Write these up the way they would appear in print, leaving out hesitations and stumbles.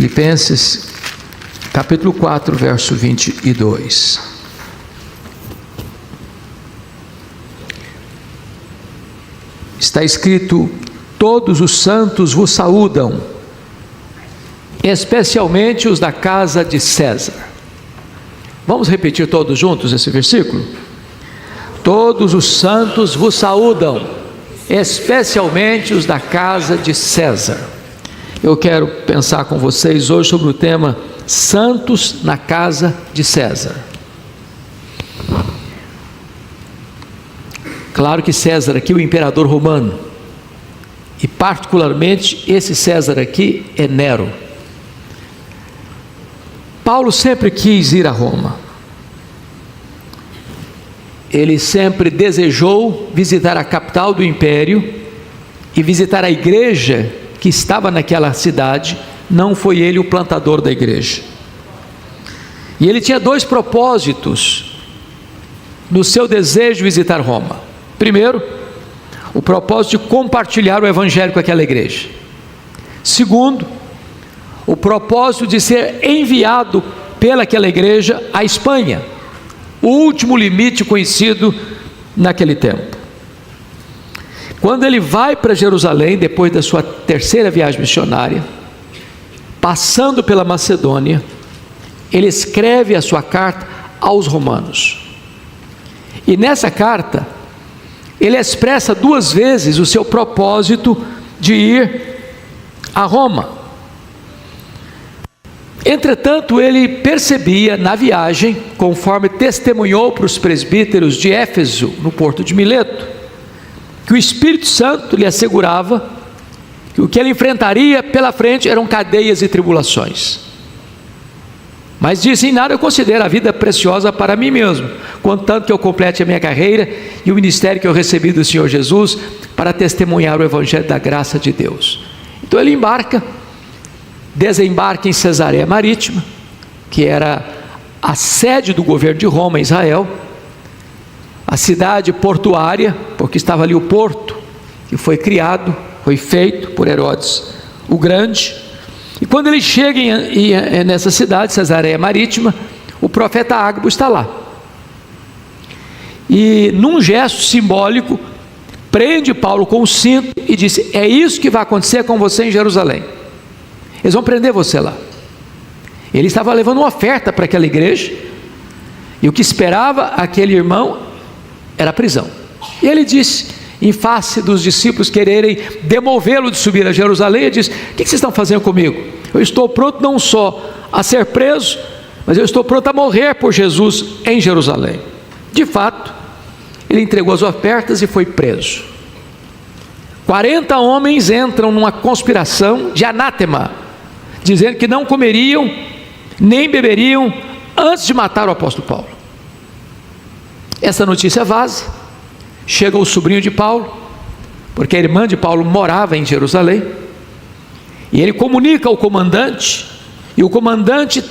Filipenses, capítulo 4, verso 22. Está escrito: todos os santos vos saúdam, especialmente os da casa de César. Vamos repetir todos juntos esse versículo? Todos os santos vos saúdam, especialmente os da casa de César. Eu quero pensar com vocês hoje sobre o tema santos na casa de César. Claro que César aqui, o imperador romano, e particularmente esse César aqui é Nero. Paulo sempre quis ir a Roma. Ele sempre desejou visitar a capital do império e visitar a igreja que estava naquela cidade. Não foi ele o plantador da igreja. E ele tinha dois propósitos no seu desejo de visitar Roma. Primeiro, o propósito de compartilhar o evangelho com aquela igreja. Segundo, o propósito de ser enviado pelaquela igreja à Espanha, o último limite conhecido naquele tempo. Quando ele vai para Jerusalém, depois da sua terceira viagem missionária, passando pela Macedônia, ele escreve a sua carta aos romanos. E nessa carta, ele expressa duas vezes o seu propósito de ir a Roma. Entretanto, ele percebia na viagem, conforme testemunhou para os presbíteros de Éfeso, no porto de Mileto, que o Espírito Santo lhe assegurava que o que ele enfrentaria pela frente eram cadeias e tribulações. Mas disse: em nada eu considero a vida preciosa para mim mesmo, contanto que eu complete a minha carreira e o ministério que eu recebi do Senhor Jesus para testemunhar o evangelho da graça de Deus. Então ele desembarca em Cesareia Marítima, que era a sede do governo de Roma em Israel, a cidade portuária, porque estava ali o porto que foi criado, foi feito por Herodes o Grande. E quando ele chega nessa cidade, Cesareia Marítima, o profeta Ágabo está lá. E num gesto simbólico, prende Paulo com o cinto e disse: é isso que vai acontecer com você em Jerusalém. Eles vão prender você lá. Ele estava levando uma oferta para aquela igreja, e o que esperava aquele irmão era a prisão. E ele disse, em face dos discípulos quererem demovê-lo de subir a Jerusalém, ele disse: o que vocês estão fazendo comigo? Eu estou pronto não só a ser preso, mas eu estou pronto a morrer por Jesus em Jerusalém. De fato, ele entregou as ofertas e foi preso. 40 homens entram numa conspiração de anátema, dizendo que não comeriam nem beberiam antes de matar o apóstolo Paulo. Essa notícia vaza, chega o sobrinho de Paulo, porque a irmã de Paulo morava em Jerusalém, e ele comunica ao comandante, e o comandante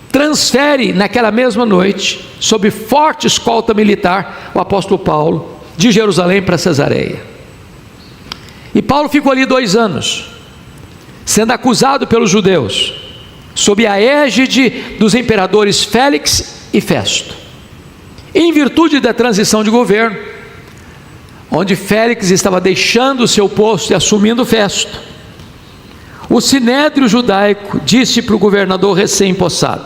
transfere naquela mesma noite, sob forte escolta militar, o apóstolo Paulo de Jerusalém para Cesareia. E Paulo ficou ali 2 anos, sendo acusado pelos judeus, sob a égide dos imperadores Félix e Festo. Em virtude da transição de governo, onde Félix estava deixando o seu posto e assumindo Festo, o sinédrio judaico disse para o governador recém-possado: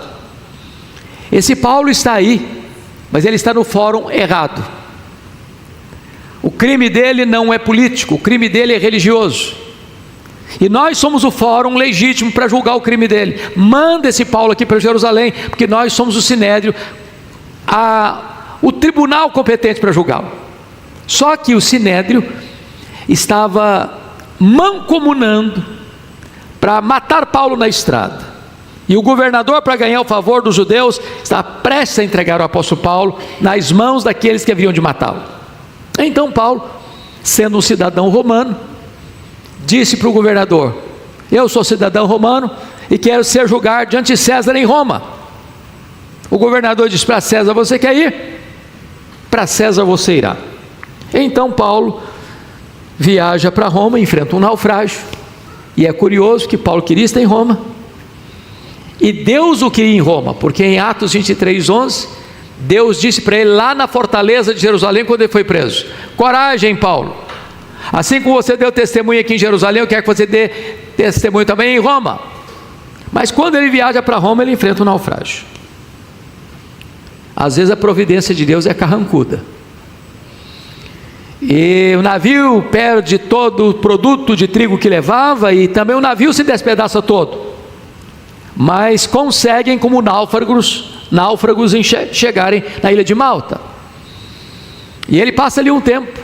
esse Paulo está aí, mas ele está no fórum errado. O crime dele não é político, o crime dele é religioso, e nós somos o fórum legítimo para julgar o crime dele. Manda esse Paulo aqui para Jerusalém, porque nós somos o sinédrio, o tribunal competente para julgá-lo. Só que o sinédrio estava mancomunando para matar Paulo na estrada, e o governador, para ganhar o favor dos judeus, estava prestes a entregar o apóstolo Paulo nas mãos daqueles que haviam de matá-lo. Então Paulo, sendo um cidadão romano, disse para o governador: eu sou cidadão romano e quero ser julgado diante de César em Roma. O governador disse para César: você quer ir? Para César você irá. Então Paulo viaja para Roma, enfrenta um naufrágio, e é curioso que Paulo queria estar em Roma, E Deus o queria em Roma, porque em Atos 23:11, Deus disse para ele lá na fortaleza de Jerusalém, quando ele foi preso: coragem, Paulo, assim como você deu testemunho aqui em Jerusalém, eu quero que você dê testemunho também em Roma. Mas quando ele viaja para Roma, ele enfrenta um naufrágio. Às vezes a providência de Deus é carrancuda, e o navio perde todo o produto de trigo que levava, e também o navio se despedaça todo, mas conseguem, como náufragos chegarem na ilha de Malta. E ele passa ali um tempo,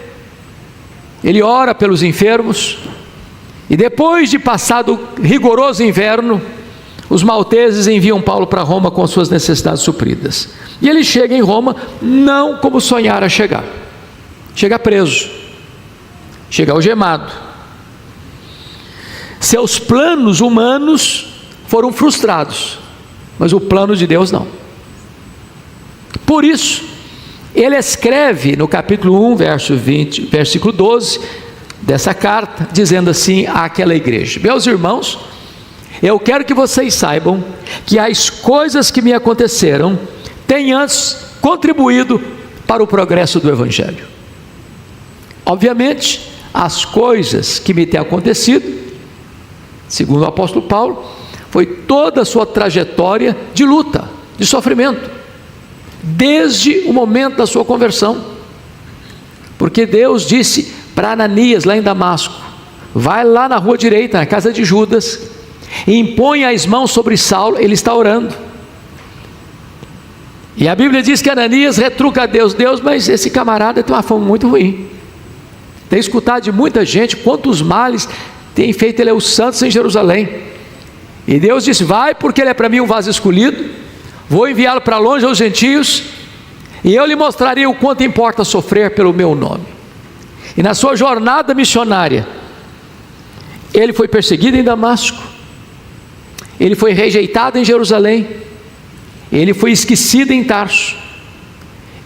ele ora pelos enfermos, e depois de passado rigoroso inverno, os malteses enviam Paulo para Roma com as suas necessidades supridas, e ele chega em Roma não como sonhara chegar. Chega preso, chega algemado. Seus planos humanos foram frustrados, mas o plano de Deus não. Por isso, ele escreve no capítulo 1, versículo 12, dessa carta, dizendo assim àquela igreja: meus irmãos, eu quero que vocês saibam que as coisas que me aconteceram têm antes contribuído para o progresso do Evangelho. Obviamente, as coisas que me têm acontecido, segundo o apóstolo Paulo, foi toda a sua trajetória de luta, de sofrimento, desde o momento da sua conversão. Porque Deus disse para Ananias lá em Damasco: vai lá na rua direita, na casa de Judas, e impõe as mãos sobre Saulo. Ele está orando, e a Bíblia diz que Ananias retruca a Deus: Deus, mas esse camarada tem uma fama muito ruim, tem escutado de muita gente quantos males tem feito ele aos santos em Jerusalém. E Deus disse: vai, porque ele é para mim um vaso escolhido, vou enviá-lo para longe aos gentios, e eu lhe mostrarei o quanto importa sofrer pelo meu nome. E na sua jornada missionária, ele foi perseguido em Damasco, ele foi rejeitado em Jerusalém, ele foi esquecido em Tarso,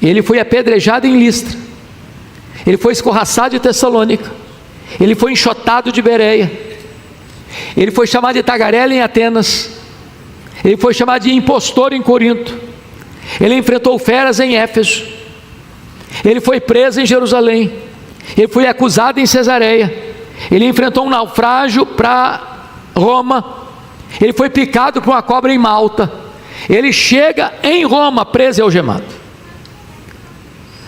ele foi apedrejado em Listra, ele foi escorraçado de Tessalônica, ele foi enxotado de Bereia, ele foi chamado de tagarela em Atenas, ele foi chamado de impostor em Corinto, ele enfrentou feras em Éfeso, ele foi preso em Jerusalém, ele foi acusado em Cesareia, ele enfrentou um naufrágio para Roma, ele foi picado por uma cobra em Malta, ele chega em Roma preso e algemado.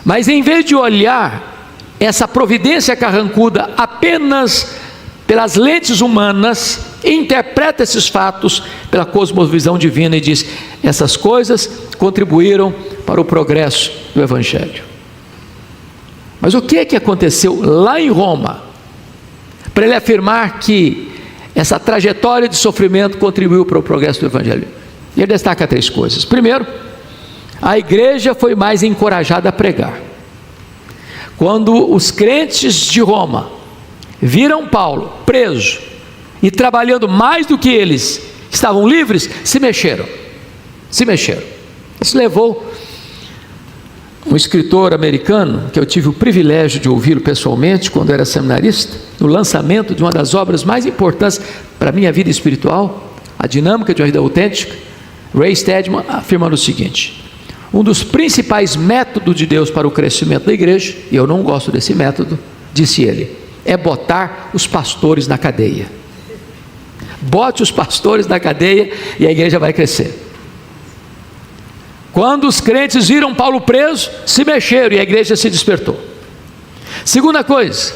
Mas em vez de olhar essa providência carrancuda apenas pelas lentes humanas, interpreta esses fatos pela cosmovisão divina e diz: essas coisas contribuíram para o progresso do Evangelho. Mas o que é que aconteceu lá em Roma para ele afirmar que essa trajetória de sofrimento contribuiu para o progresso do Evangelho? Ele destaca 3 coisas. Primeiro, a igreja foi mais encorajada a pregar. Quando os crentes de Roma viram Paulo preso e trabalhando mais do que eles estavam livres, se mexeram. Isso levou um escritor americano, que eu tive o privilégio de ouvi-lo pessoalmente quando era seminarista, no lançamento de uma das obras mais importantes para a minha vida espiritual, A Dinâmica de uma Vida Autêntica. Ray Stedman afirma o seguinte: um dos principais métodos de Deus para o crescimento da igreja, e eu não gosto desse método, disse ele, é botar os pastores na cadeia. Bote os pastores na cadeia e a igreja vai crescer. Quando os crentes viram Paulo preso, se mexeram e a igreja se despertou. Segunda coisa,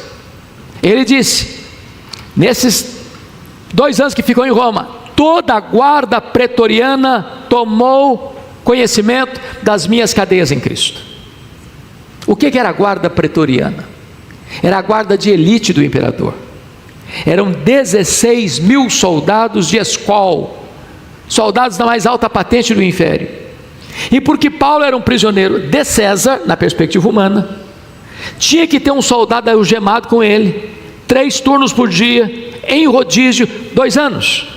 ele disse: nesses 2 anos que ficou em Roma, toda a guarda pretoriana tomou conhecimento das minhas cadeias em Cristo. O que era a guarda pretoriana? Era a guarda de elite do imperador. Eram 16 mil soldados de escol, soldados da mais alta patente do império. E porque Paulo era um prisioneiro de César, na perspectiva humana, tinha que ter um soldado algemado com ele, 3 turnos por dia, em rodízio, 2 anos,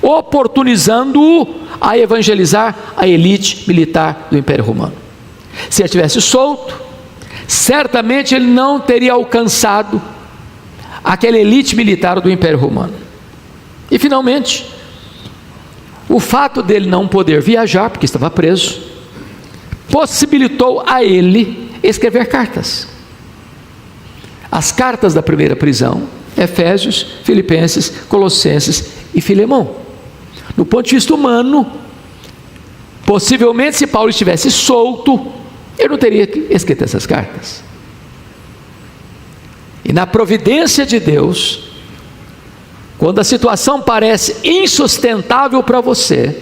oportunizando-o a evangelizar a elite militar do Império Romano. Se ele tivesse solto, certamente ele não teria alcançado aquela elite militar do Império Romano. E finalmente, o fato dele não poder viajar, porque estava preso, possibilitou a ele escrever cartas. As cartas da primeira prisão: Efésios, Filipenses, Colossenses e Filemão. No ponto de vista humano, possivelmente, se Paulo estivesse solto, ele não teria escrito essas cartas. E na providência de Deus, quando a situação parece insustentável para você,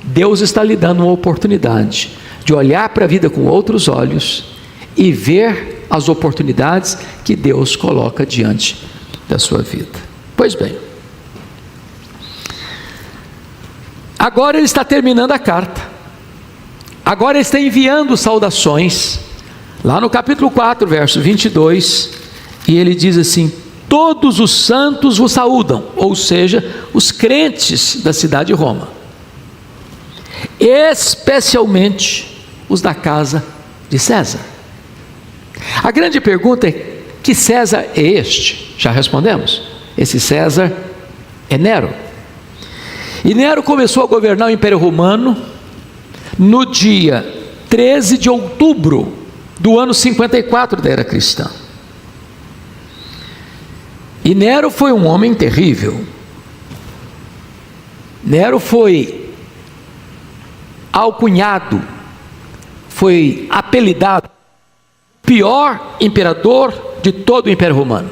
Deus está lhe dando uma oportunidade de olhar para a vida com outros olhos e ver as oportunidades que Deus coloca diante da sua vida. Pois bem, agora ele está terminando a carta, agora ele está enviando saudações, lá no capítulo 4, verso 22, e ele diz assim: todos os santos vos saúdam, ou seja, os crentes da cidade de Roma, especialmente os da casa de César. A grande pergunta é: que César é este? Já respondemos. Esse César é Nero. E Nero começou a governar o Império Romano no dia 13 de outubro do ano 54 da era cristã. E Nero foi um homem terrível. Nero foi alcunhado, foi apelidado pior imperador de todo o Império Romano,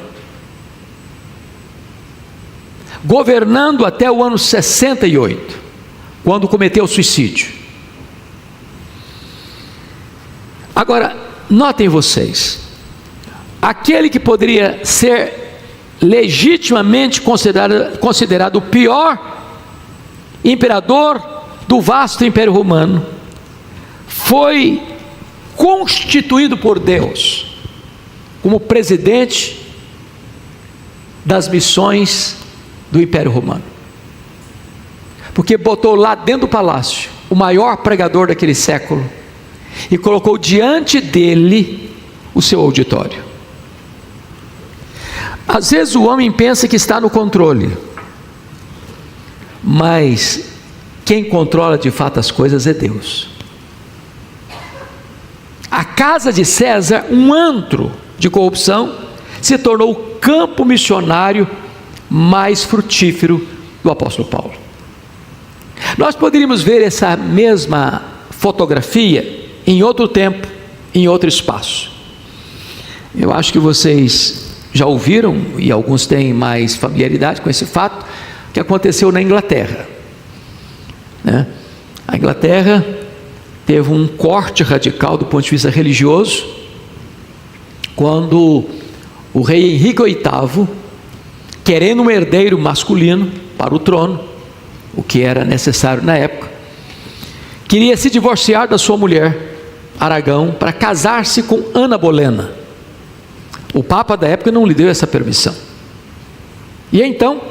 governando até o ano 68, quando cometeu suicídio. Agora, notem vocês, aquele que poderia ser legitimamente considerado o pior imperador do vasto Império Romano, foi constituído por Deus como presidente das missões do Império Romano, porque botou lá dentro do palácio o maior pregador daquele século e colocou diante dele o seu auditório. Às vezes o homem pensa que está no controle, mas quem controla de fato as coisas é Deus. A casa de César, um antro de corrupção, se tornou o campo missionário mais frutífero do apóstolo Paulo. Nós poderíamos ver essa mesma fotografia em outro tempo, em outro espaço. Eu acho que vocês já ouviram, e alguns têm mais familiaridade com esse fato, que aconteceu na Inglaterra, né? A Inglaterra teve um corte radical do ponto de vista religioso, quando o rei Henrique VIII, querendo um herdeiro masculino para o trono, o que era necessário na época, queria se divorciar da sua mulher, Aragão, para casar-se com Ana Bolena. O Papa da época não lhe deu essa permissão. E então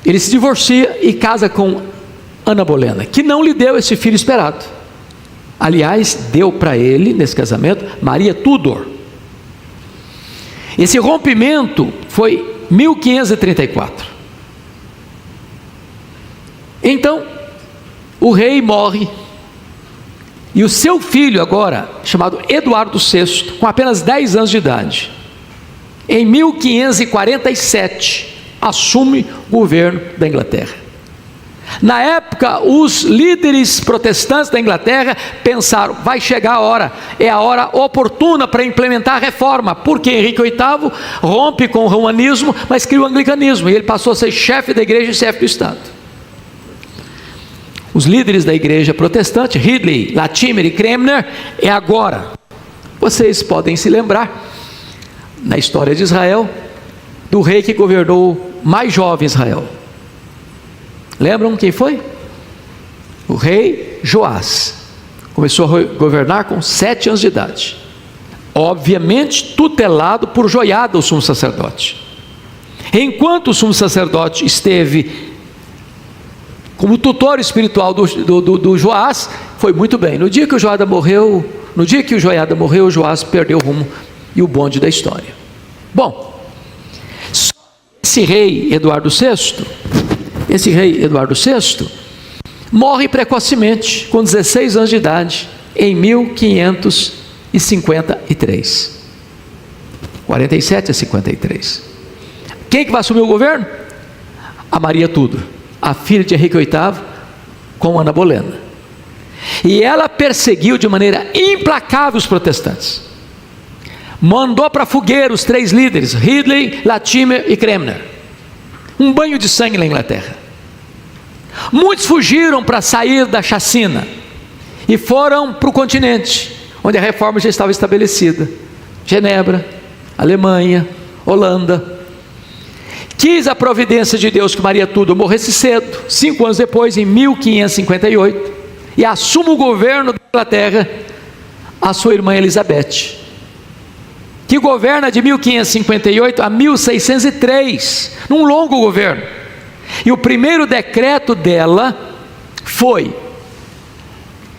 ele se divorcia e casa com Ana Bolena, que não lhe deu esse filho esperado. Aliás, deu para ele, nesse casamento, Maria Tudor. Esse rompimento foi 1534. Então, o rei morre, e o seu filho agora, chamado Eduardo VI, com apenas 10 anos de idade, em 1547, assume o governo da Inglaterra. Na época, os líderes protestantes da Inglaterra pensaram: vai chegar a hora, é a hora oportuna para implementar a reforma, porque Henrique VIII rompe com o romanismo, mas cria o anglicanismo, e ele passou a ser chefe da igreja e chefe do Estado. Os líderes da igreja protestante, Ridley, Latimer e Cranmer, é agora. Vocês podem se lembrar, na história de Israel, do rei que governou mais jovem Israel. Lembram quem foi? O rei Joás. Começou a governar com 7 anos de idade, obviamente tutelado por Joiada, o sumo sacerdote. Enquanto o sumo sacerdote esteve como tutor espiritual do Joás, foi muito bem. No dia que o Joiada morreu, o Joás perdeu o rumo e o bonde da história. Bom, esse rei Eduardo VI esse rei Eduardo VI, morre precocemente, com 16 anos de idade, em 1553. 47 a 53. Quem que vai assumir o governo? A Maria Tudor, a filha de Henrique VIII, com Ana Bolena. E ela perseguiu de maneira implacável os protestantes. Mandou para a fogueira os 3 líderes, Ridley, Latimer e Cranmer. Um banho de sangue na Inglaterra. Muitos fugiram para sair da chacina e foram para o continente, onde a reforma já estava estabelecida. Genebra, Alemanha, Holanda. Quis a providência de Deus que Maria Tudor morresse cedo, 5 anos depois, em 1558, e assuma o governo da Inglaterra a sua irmã Elizabeth, que governa de 1558 a 1603, num longo governo. E o primeiro decreto dela foi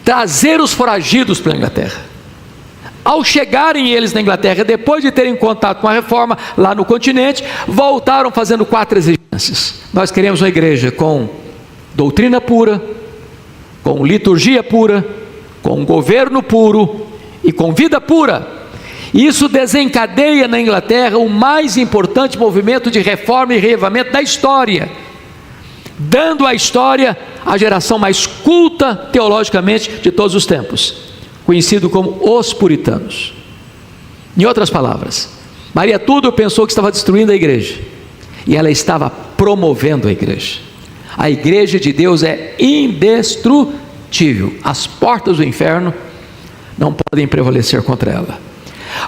trazer os foragidos para a Inglaterra. Ao chegarem eles na Inglaterra, depois de terem contato com a reforma lá no continente, voltaram fazendo 4 exigências. Nós queremos uma igreja com doutrina pura, com liturgia pura, com governo puro e com vida pura. Isso desencadeia na Inglaterra o mais importante movimento de reforma e reavivamento da história, dando à história a geração mais culta teologicamente de todos os tempos, conhecido como os puritanos. Em outras palavras, Maria Tudor pensou que estava destruindo a igreja, e ela estava promovendo a igreja. A igreja de Deus é indestrutível, as portas do inferno não podem prevalecer contra ela.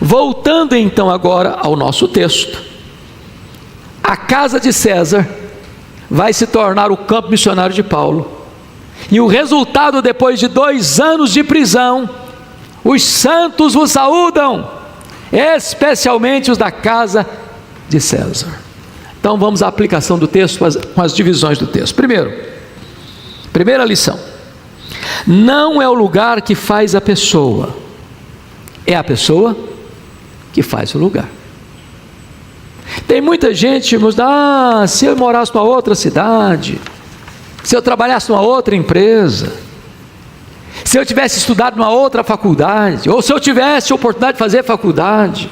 Voltando então agora ao nosso texto, a casa de César vai se tornar o campo missionário de Paulo, e o resultado, depois de 2 anos de prisão: os santos vos saúdam, especialmente os da casa de César. Então vamos à aplicação do texto, com as divisões do texto. Primeira lição: não é o lugar que faz a pessoa, é a pessoa que faz o lugar. Tem muita gente, irmãos, se eu morasse numa outra cidade, se eu trabalhasse numa outra empresa, se eu tivesse estudado numa outra faculdade, ou se eu tivesse a oportunidade de fazer faculdade,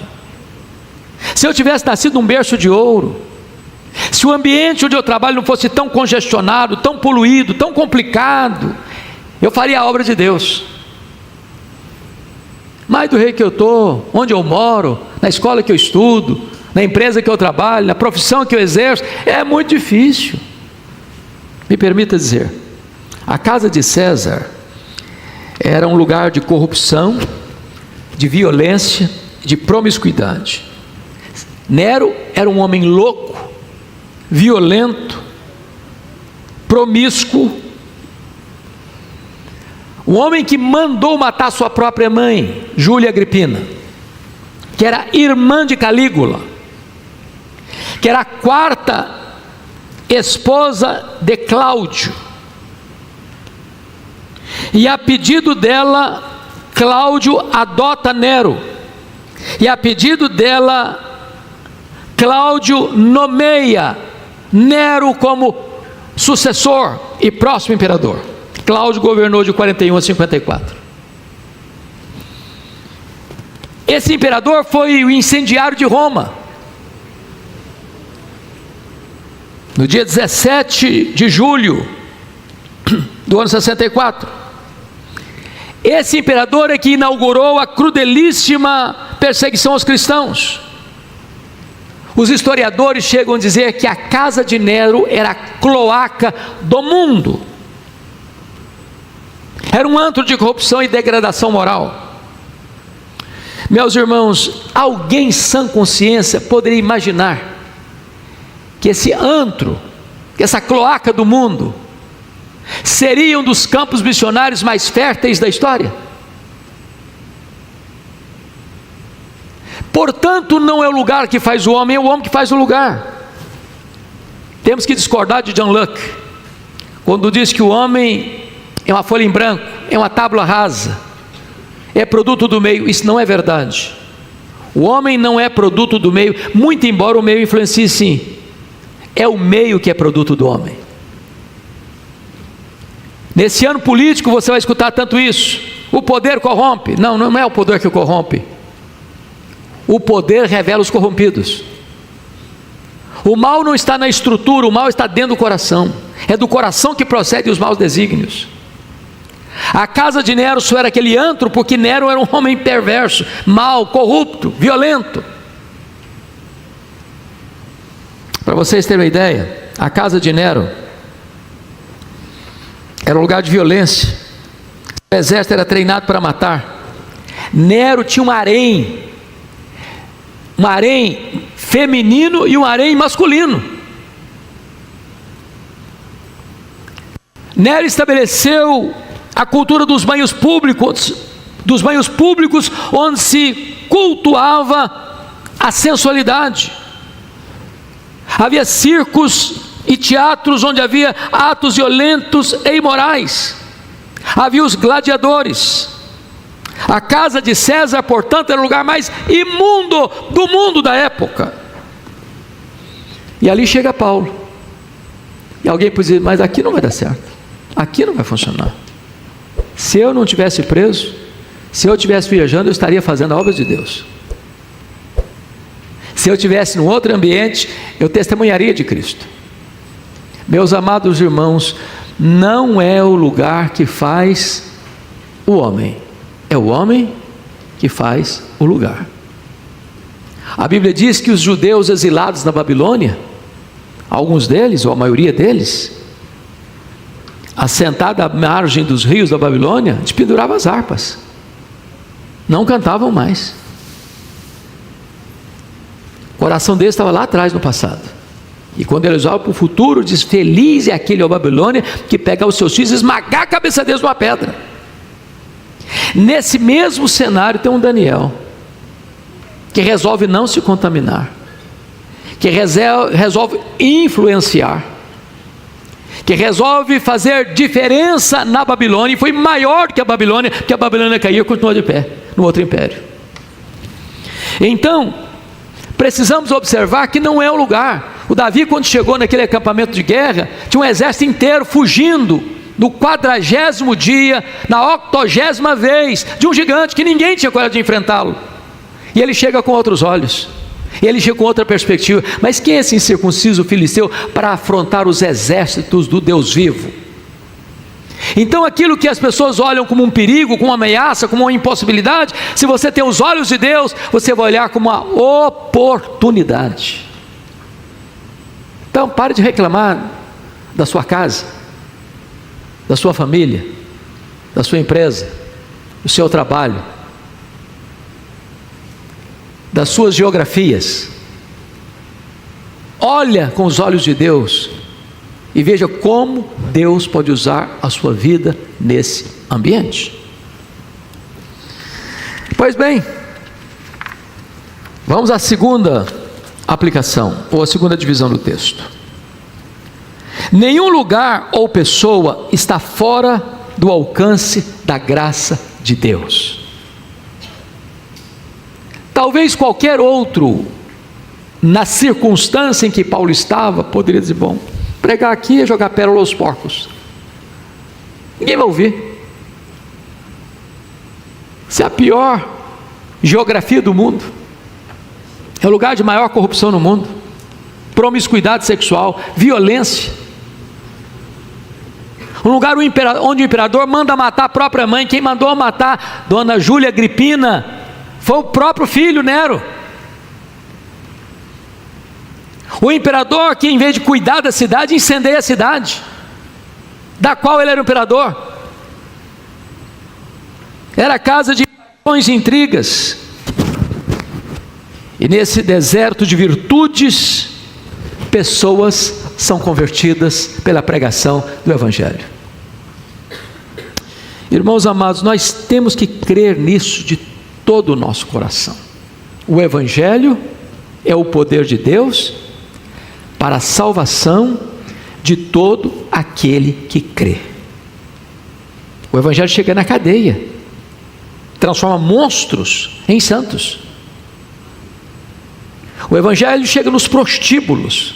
se eu tivesse nascido num berço de ouro, se o ambiente onde eu trabalho não fosse tão congestionado, tão poluído, tão complicado, eu faria a obra de Deus. Mas do jeito que eu estou, onde eu moro, na escola que eu estudo, na empresa que eu trabalho, na profissão que eu exerço, é muito difícil. Me permita dizer, a casa de César era um lugar de corrupção, de violência, de promiscuidade. Nero era um homem louco, violento, promíscuo, um homem que mandou matar sua própria mãe, Júlia Agripina, que era irmã de Calígula, que era a 4ª esposa de Cláudio. E a pedido dela, Cláudio adota Nero, e a pedido dela, Cláudio nomeia Nero como sucessor e próximo imperador. Cláudio governou de 41 a 54. Esse imperador foi o incendiário de Roma. No dia 17 de julho do ano 64, esse imperador é que inaugurou a crudelíssima perseguição aos cristãos. Os historiadores chegam a dizer que a casa de Nero era a cloaca do mundo, era um antro de corrupção e degradação moral. Meus irmãos, alguém em sã consciência poderia imaginar que esse antro, que essa cloaca do mundo, seria um dos campos missionários mais férteis da história? Portanto, não é o lugar que faz o homem, é o homem que faz o lugar. Temos que discordar de John Locke, quando diz que o homem é uma folha em branco, é uma tábua rasa, é produto do meio. Isso não é verdade. O homem não é produto do meio, muito embora o meio influencie sim. É o meio que é produto do homem. Nesse ano político você vai escutar tanto isso: o poder corrompe. Não, não é o poder que corrompe. O poder revela os corrompidos. O mal não está na estrutura, o mal está dentro do coração. É do coração que procedem os maus desígnios. A casa de Nero só era aquele antro porque Nero era um homem perverso, mau, corrupto, violento. Para vocês terem uma ideia, a casa de Nero era um lugar de violência. O exército era treinado para matar. Nero tinha um harém feminino e um harém masculino. Nero estabeleceu a cultura dos banhos públicos, onde se cultuava a sensualidade. Havia circos e teatros onde havia atos violentos e imorais. Havia os gladiadores. A casa de César, portanto, era o lugar mais imundo do mundo da época. E ali chega Paulo. E alguém pode dizer: mas aqui não vai dar certo, aqui não vai funcionar. Se eu não tivesse preso, se eu estivesse viajando, eu estaria fazendo a obra de Deus. Se eu estivesse num outro ambiente, eu testemunharia de Cristo. Meus amados irmãos, não é o lugar que faz o homem, é o homem que faz o lugar. A Bíblia diz que os judeus exilados na Babilônia, alguns deles, ou a maioria deles, assentados à margem dos rios da Babilônia, despenduravam as harpas, não cantavam mais. O coração deles estava lá atrás no passado. E quando eles olham para o futuro, diz: feliz é aquele, ó Babilônia, que pega os seus filhos e esmagar a cabeça deles numa pedra. Nesse mesmo cenário tem um Daniel, que resolve não se contaminar, que resolve influenciar, que resolve fazer diferença na Babilônia, e foi maior que a Babilônia, porque a Babilônia caiu e continuou de pé no outro império. Então, precisamos observar que não é o lugar. O Davi, quando chegou naquele acampamento de guerra, tinha um exército inteiro fugindo, no 40º dia, na 80ª vez, de um gigante que ninguém tinha coragem de enfrentá-lo. E ele chega com outros olhos, e ele chega com outra perspectiva. Mas quem é esse incircunciso filisteu para afrontar os exércitos do Deus vivo? Então aquilo que as pessoas olham como um perigo, como uma ameaça, como uma impossibilidade, se você tem os olhos de Deus, você vai olhar como uma oportunidade. Então pare de reclamar da sua casa, da sua família, da sua empresa, do seu trabalho, das suas geografias. Olha com os olhos de Deus e veja como Deus pode usar a sua vida nesse ambiente. Pois bem, vamos à segunda aplicação, ou a segunda divisão do texto. Nenhum lugar ou pessoa está fora do alcance da graça de Deus. Talvez qualquer outro, na circunstância em que Paulo estava, poderia dizer: bom, pregar aqui é jogar pérola aos porcos, ninguém vai ouvir. Isso é a pior geografia do mundo, é o lugar de maior corrupção no mundo, promiscuidade sexual, violência, um lugar onde o imperador manda matar a própria mãe. Quem mandou matar Dona Júlia Agripina foi o próprio filho Nero. O imperador, que em vez de cuidar da cidade, incendeia a cidade da qual ele era o imperador. Era casa de paixões e intrigas. E nesse deserto de virtudes, pessoas são convertidas pela pregação do Evangelho. Irmãos amados, nós temos que crer nisso de todo o nosso coração. O Evangelho é o poder de Deus para a salvação de todo aquele que crê. O Evangelho chega na cadeia, transforma monstros em santos. O Evangelho chega nos prostíbulos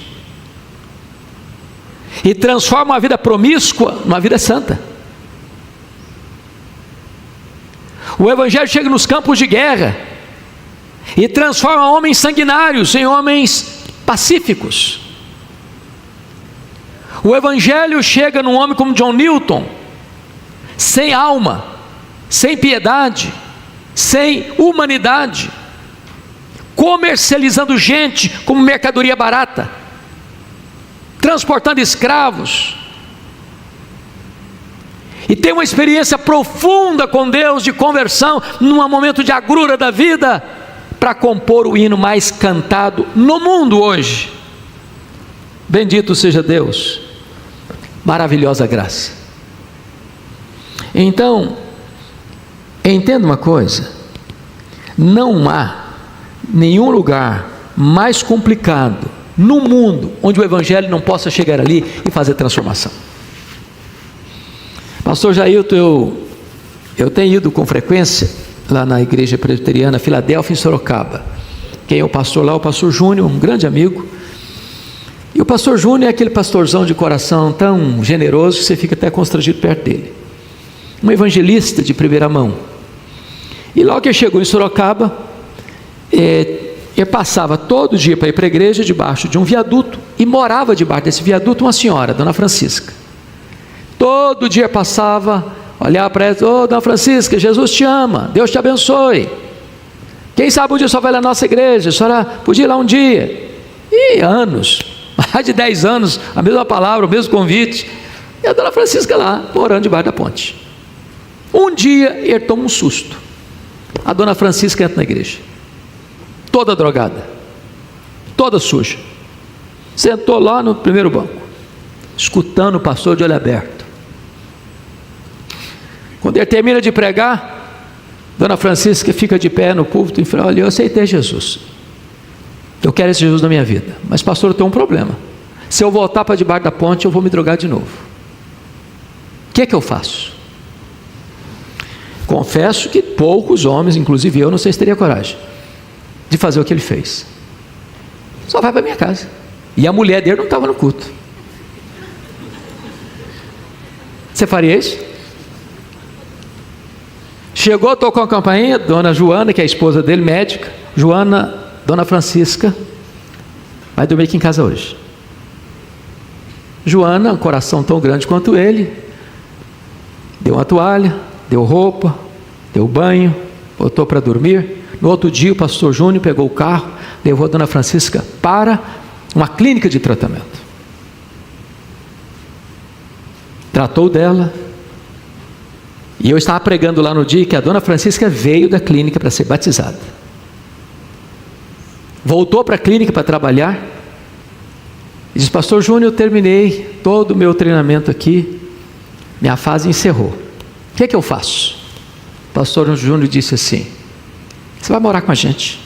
e transforma uma vida promíscua numa vida santa. O Evangelho chega nos campos de guerra e transforma homens sanguinários em homens pacíficos. O Evangelho chega num homem como John Newton, sem alma, sem piedade, sem humanidade, comercializando gente como mercadoria barata, transportando escravos, e tem uma experiência profunda com Deus de conversão, num momento de agrura da vida, para compor o hino mais cantado no mundo hoje. Bendito seja Deus, maravilhosa graça. Então, entenda uma coisa: não há nenhum lugar mais complicado no mundo onde o Evangelho não possa chegar ali e fazer transformação. Pastor Jailton, eu tenho ido com frequência lá na igreja presbiteriana Filadélfia, em Sorocaba. Quem é o pastor lá? O pastor Júnior, um grande amigo. E o pastor Júnior é aquele pastorzão de coração tão generoso que você fica até constrangido perto dele. Um evangelista de primeira mão. E logo que ele chegou em Sorocaba, ele passava todo dia para ir para a igreja debaixo de um viaduto, e morava debaixo desse viaduto uma senhora, Dona Francisca. Todo dia passava, olhava para ela: ô Dona Francisca, Jesus te ama, Deus te abençoe. Quem sabe um dia só vai lá na nossa igreja, a senhora podia ir lá um dia. E anos, mais de 10 anos, a mesma palavra, o mesmo convite. E a Dona Francisca lá, morando debaixo da ponte. Um dia ele toma um susto. A Dona Francisca entra na igreja, toda drogada, toda suja, sentou lá no primeiro banco, escutando o pastor de olho aberto. Quando ele termina de pregar, Dona Francisca fica de pé no púlpito e fala: olha, eu aceitei Jesus, eu quero esse Jesus na minha vida, mas pastor, eu tenho um problema. Se eu voltar para debaixo da ponte, eu vou me drogar de novo. O que é que eu faço? Confesso que poucos homens, inclusive eu, não sei se teria coragem de fazer o que ele fez. Só vai para minha casa. E a mulher dele não estava no culto. Você faria isso? Chegou, tocou a campainha, Dona Joana, que é a esposa dele, médica. Joana, Dona Francisca vai dormir aqui em casa hoje. Joana, um coração tão grande quanto ele, deu uma toalha, deu roupa, deu banho, botou para dormir. No outro dia o pastor Júnior pegou o carro, levou a Dona Francisca para uma clínica de tratamento. Tratou dela. E eu estava pregando lá no dia que a Dona Francisca veio da clínica para ser batizada. Voltou para a clínica para trabalhar. E disse: pastor Júnior, eu terminei todo o meu treinamento aqui, minha fase encerrou. O que é que eu faço? O pastor Júnior disse assim: você vai morar com a gente.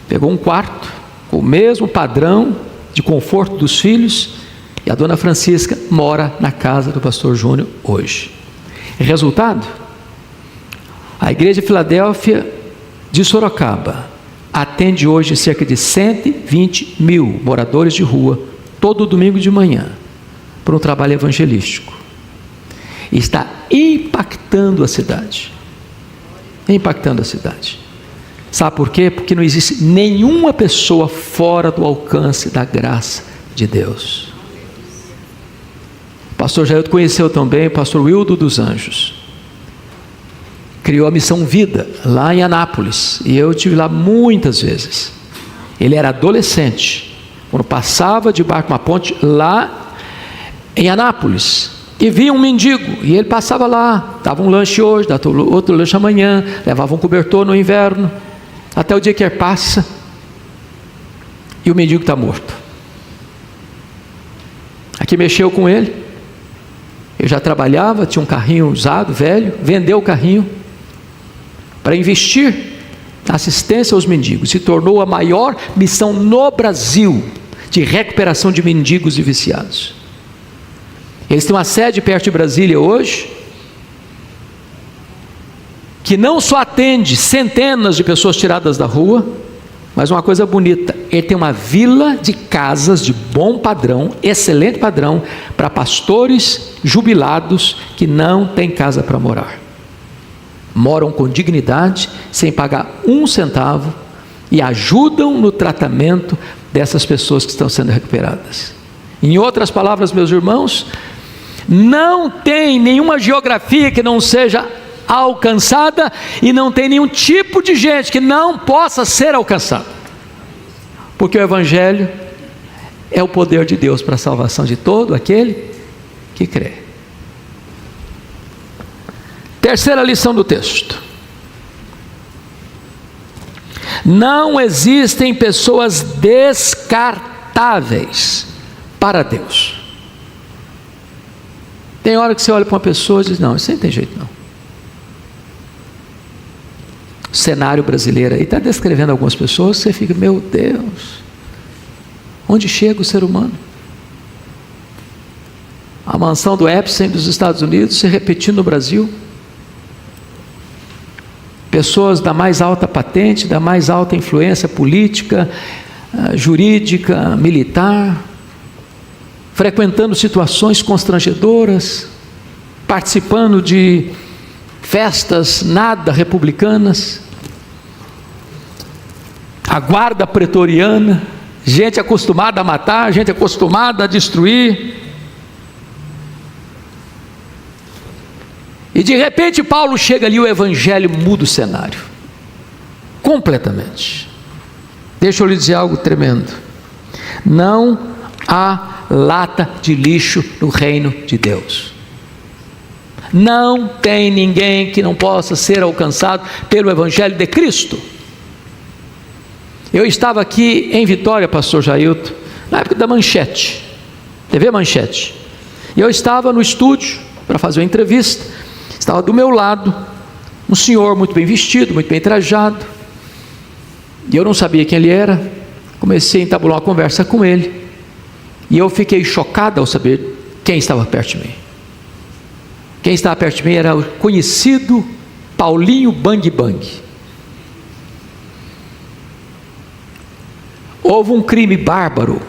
Pegou um quarto, com o mesmo padrão de conforto dos filhos, e a Dona Francisca mora na casa do pastor Júnior hoje. Resultado? A igreja de Filadélfia de Sorocaba atende hoje cerca de 120 mil moradores de rua, todo domingo de manhã, por um trabalho evangelístico. E está impactando a cidade. Impactando a cidade. Sabe por quê? Porque não existe nenhuma pessoa fora do alcance da graça de Deus. O pastor Jailton conheceu também o pastor Wildo dos Anjos. Criou a Missão Vida, lá em Anápolis. E eu estive lá muitas vezes. Ele era adolescente, quando passava debaixo de uma ponte lá em Anápolis, e via um mendigo, e ele passava lá, dava um lanche hoje, dava outro lanche amanhã, levava um cobertor no inverno, até o dia que ele passa, e o mendigo está morto. Aqui mexeu com ele. Eu já trabalhava, tinha um carrinho usado, velho, vendeu o carrinho para investir na assistência aos mendigos. Se tornou a maior missão no Brasil de recuperação de mendigos e viciados. Eles têm uma sede perto de Brasília hoje, que não só atende centenas de pessoas tiradas da rua, mas uma coisa bonita, ele tem uma vila de casas de bom padrão, excelente padrão, para pastores jubilados que não têm casa para morar. moram com dignidade, sem pagar um centavo, e ajudam no tratamento dessas pessoas que estão sendo recuperadas. Em outras palavras, meus irmãos, não tem nenhuma geografia que não seja alcançada, e não tem nenhum tipo de gente que não possa ser alcançada, porque o Evangelho é o poder de Deus para a salvação de todo aquele que crê. Terceira lição do texto: não existem pessoas descartáveis para Deus. Tem hora que você olha para uma pessoa e diz: não, isso aí não tem jeito não. O cenário brasileiro aí está descrevendo algumas pessoas, você fica: meu Deus, onde chega o ser humano? A mansão do Epstein dos Estados Unidos se repetindo no Brasil. Pessoas da mais alta patente, da mais alta influência política, jurídica, militar, frequentando situações constrangedoras, participando de festas nada republicanas, a guarda pretoriana, gente acostumada a matar, gente acostumada a destruir. E de repente Paulo chega ali, o Evangelho muda o cenário completamente. Deixa eu lhe dizer algo tremendo: não há lata de lixo no reino de Deus. Não tem ninguém que não possa ser alcançado pelo Evangelho de Cristo. Eu estava aqui em Vitória, pastor Jailton, na época da Manchete, TV Manchete, e eu estava no estúdio para fazer uma entrevista. Estava do meu lado um senhor muito bem vestido, muito bem trajado, e eu não sabia quem ele era. Comecei a entabular uma conversa com ele, e eu fiquei chocado ao saber quem estava perto de mim. Quem estava perto de mim era o conhecido Paulinho Bang Bang. Houve um crime bárbaro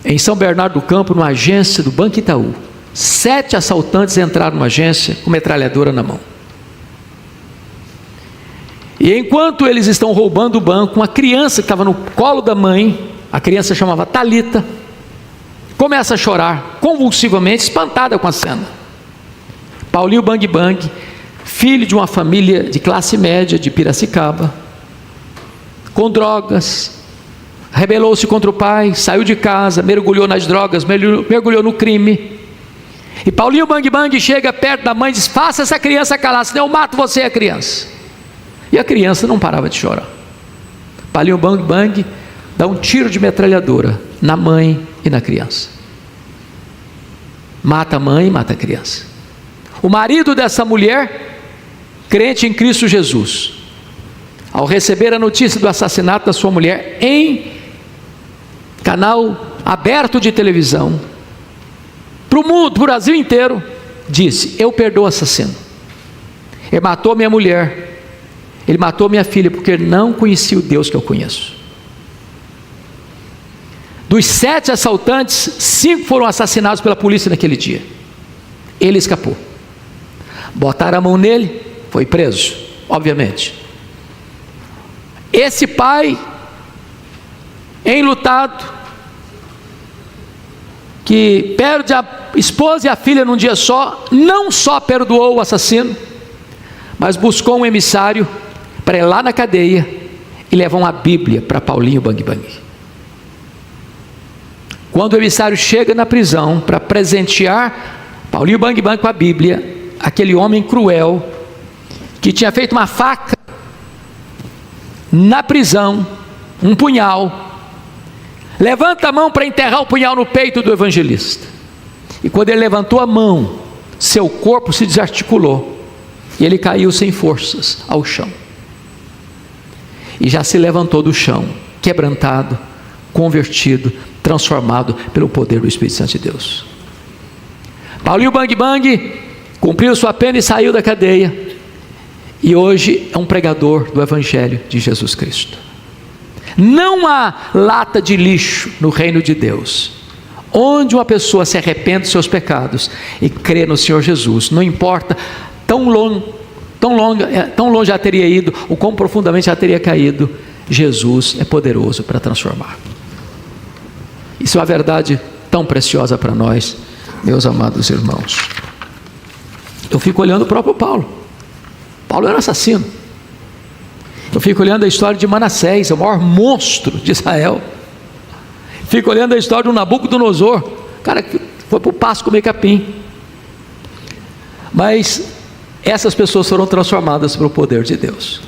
em São Bernardo do Campo, numa agência do Banco Itaú. 7 assaltantes entraram numa agência com metralhadora na mão. E enquanto eles estão roubando o banco, uma criança que estava no colo da mãe, a criança chamava Talita, começa a chorar convulsivamente, espantada com a cena. Paulinho Bang Bang, filho de uma família de classe média de Piracicaba, com drogas, rebelou-se contra o pai, saiu de casa, mergulhou nas drogas, mergulhou no crime. E Paulinho Bang Bang chega perto da mãe e diz: faça essa criança calar, senão eu mato você e a criança. E a criança não parava de chorar. Paulinho Bang Bang dá um tiro de metralhadora na mãe e na criança. Mata a mãe e mata a criança. O marido dessa mulher, crente em Cristo Jesus, ao receber a notícia do assassinato da sua mulher em canal aberto de televisão, para o mundo, para o Brasil inteiro, disse: eu perdoo o assassino. Ele matou minha mulher, ele matou minha filha, porque ele não conhecia o Deus que eu conheço. Dos 7 assaltantes, 5 foram assassinados pela polícia naquele dia. Ele escapou. Botaram a mão nele, foi preso, obviamente. Esse pai, enlutado, que perde a esposa e a filha num dia só, não só perdoou o assassino, mas buscou um emissário para ir lá na cadeia e levar uma Bíblia para Paulinho Bang Bang. Quando o emissário chega na prisão para presentear Paulinho Bang Bang com a Bíblia, aquele homem cruel, que tinha feito uma faca na prisão, um punhal, levanta a mão para enterrar o punhal no peito do evangelista. E quando ele levantou a mão, seu corpo se desarticulou e ele caiu sem forças ao chão. E já se levantou do chão, quebrantado, convertido, transformado pelo poder do Espírito Santo de Deus. Paulinho Bang Bang cumpriu sua pena e saiu da cadeia, e hoje é um pregador do Evangelho de Jesus Cristo. Não há lata de lixo no reino de Deus, onde uma pessoa se arrepende dos seus pecados e crê no Senhor Jesus, não importa tão longe já teria ido, o quão profundamente já teria caído, Jesus é poderoso para transformar. Isso é uma verdade tão preciosa para nós, meus amados irmãos. Eu fico olhando o próprio Paulo. Paulo era assassino. Eu fico olhando a história de Manassés, o maior monstro de Israel. Fico olhando a história do Nabucodonosor, cara que foi para o pasto comer capim. Mas essas pessoas foram transformadas pelo poder de Deus.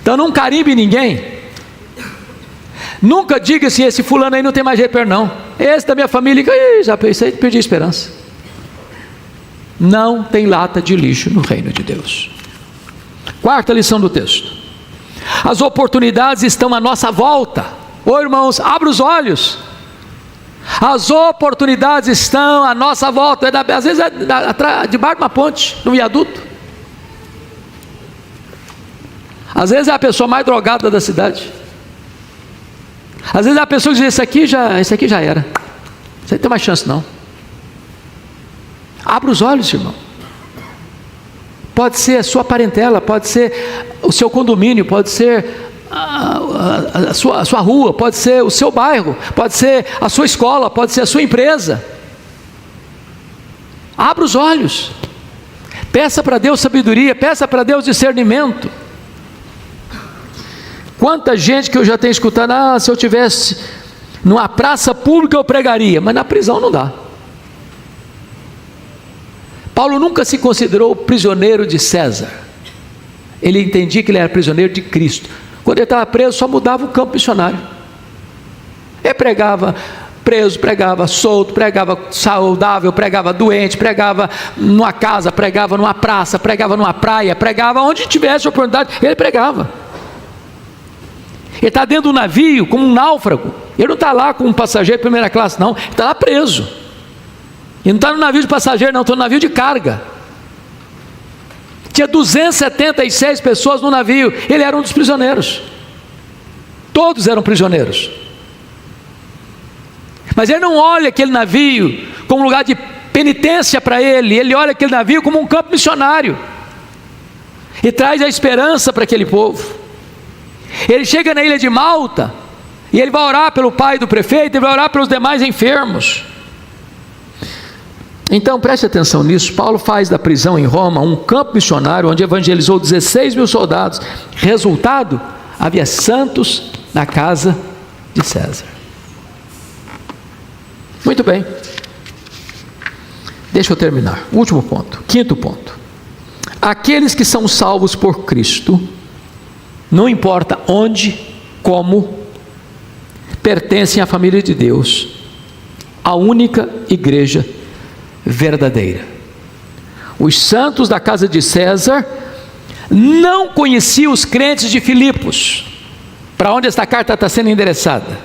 Então não carimbe ninguém. Nunca diga assim, esse fulano aí não tem mais jeito para não. Esse da minha família, já pensei, perdi a esperança. Não tem lata de lixo no reino de Deus. Quarta lição do texto. As oportunidades estão à nossa volta. Ô irmãos, abra os olhos. As oportunidades estão à nossa volta. Às vezes debaixo de uma ponte, no viaduto. Às vezes é a pessoa mais drogada da cidade. Às vezes é a pessoa que diz, esse aqui já era. Isso aí não tem mais chance não. Abra os olhos, irmão. Pode ser a sua parentela, pode ser o seu condomínio, pode ser a sua rua, pode ser o seu bairro, pode ser a sua escola, pode ser a sua empresa. Abra os olhos. Peça para Deus sabedoria, peça para Deus discernimento. Quanta gente que eu já tenho escutado, se eu tivesse numa praça pública eu pregaria, mas na prisão não dá. Paulo nunca se considerou prisioneiro de César. Ele entendia que ele era prisioneiro de Cristo. Quando ele estava preso, só mudava o campo missionário. Ele pregava preso, pregava solto, pregava saudável, pregava doente, pregava numa casa, pregava numa praça, pregava numa praia, pregava onde tivesse oportunidade, ele pregava. Ele está dentro do navio como um náufrago. Ele não está lá com um passageiro de primeira classe não, ele está lá preso. E não está no navio de passageiro não, estou no navio de carga. Tinha 276 pessoas no navio, ele era um dos prisioneiros. Todos eram prisioneiros. Mas ele não olha aquele navio como um lugar de penitência para ele, ele olha aquele navio como um campo missionário. E traz a esperança para aquele povo. Ele chega na ilha de Malta, e ele vai orar pelo pai do prefeito, ele vai orar pelos demais enfermos. Então preste atenção nisso. Paulo faz da prisão em Roma um campo missionário, onde evangelizou 16 mil soldados. Resultado, havia santos na casa de César. Muito bem, deixa eu terminar. Último ponto, quinto ponto. Aqueles que são salvos por Cristo, não importa onde, como, pertencem à família de Deus, a única igreja verdadeira. Os santos da casa de César não conheciam os crentes de Filipos, para onde esta carta está sendo endereçada.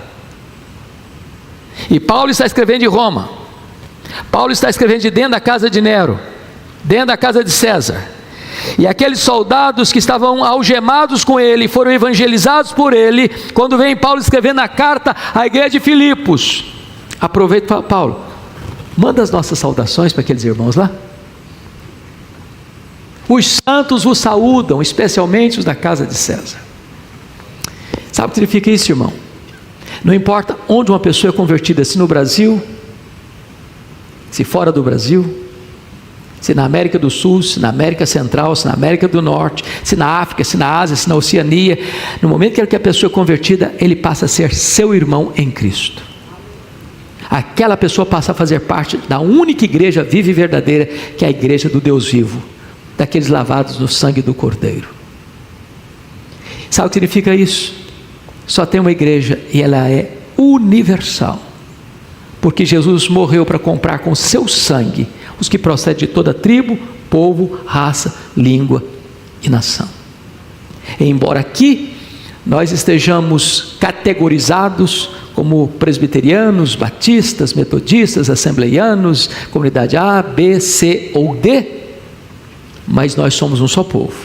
E Paulo está escrevendo de Roma. Paulo está escrevendo de dentro da casa de Nero, dentro da casa de César. E aqueles soldados que estavam algemados com ele, foram evangelizados por ele. Quando vem Paulo escrevendo a carta à igreja de Filipos, aproveita e fala, Paulo, manda as nossas saudações para aqueles irmãos lá. Os santos vos saúdam, especialmente os da casa de César. Sabe o que significa isso, irmão? Não importa onde uma pessoa é convertida, se no Brasil, se fora do Brasil, se na América do Sul, se na América Central, se na América do Norte, se na África, se na Ásia, se na Oceania, no momento que a pessoa é convertida, ele passa a ser seu irmão em Cristo. Aquela pessoa passa a fazer parte da única igreja viva e verdadeira, que é a igreja do Deus vivo, daqueles lavados no sangue do Cordeiro. Sabe o que significa isso? Só tem uma igreja e ela é universal, porque Jesus morreu para comprar com seu sangue os que procedem de toda tribo, povo, raça, língua e nação. E embora aqui nós estejamos categorizados como presbiterianos, batistas, metodistas, assembleianos, comunidade A, B, C ou D, mas nós somos um só povo.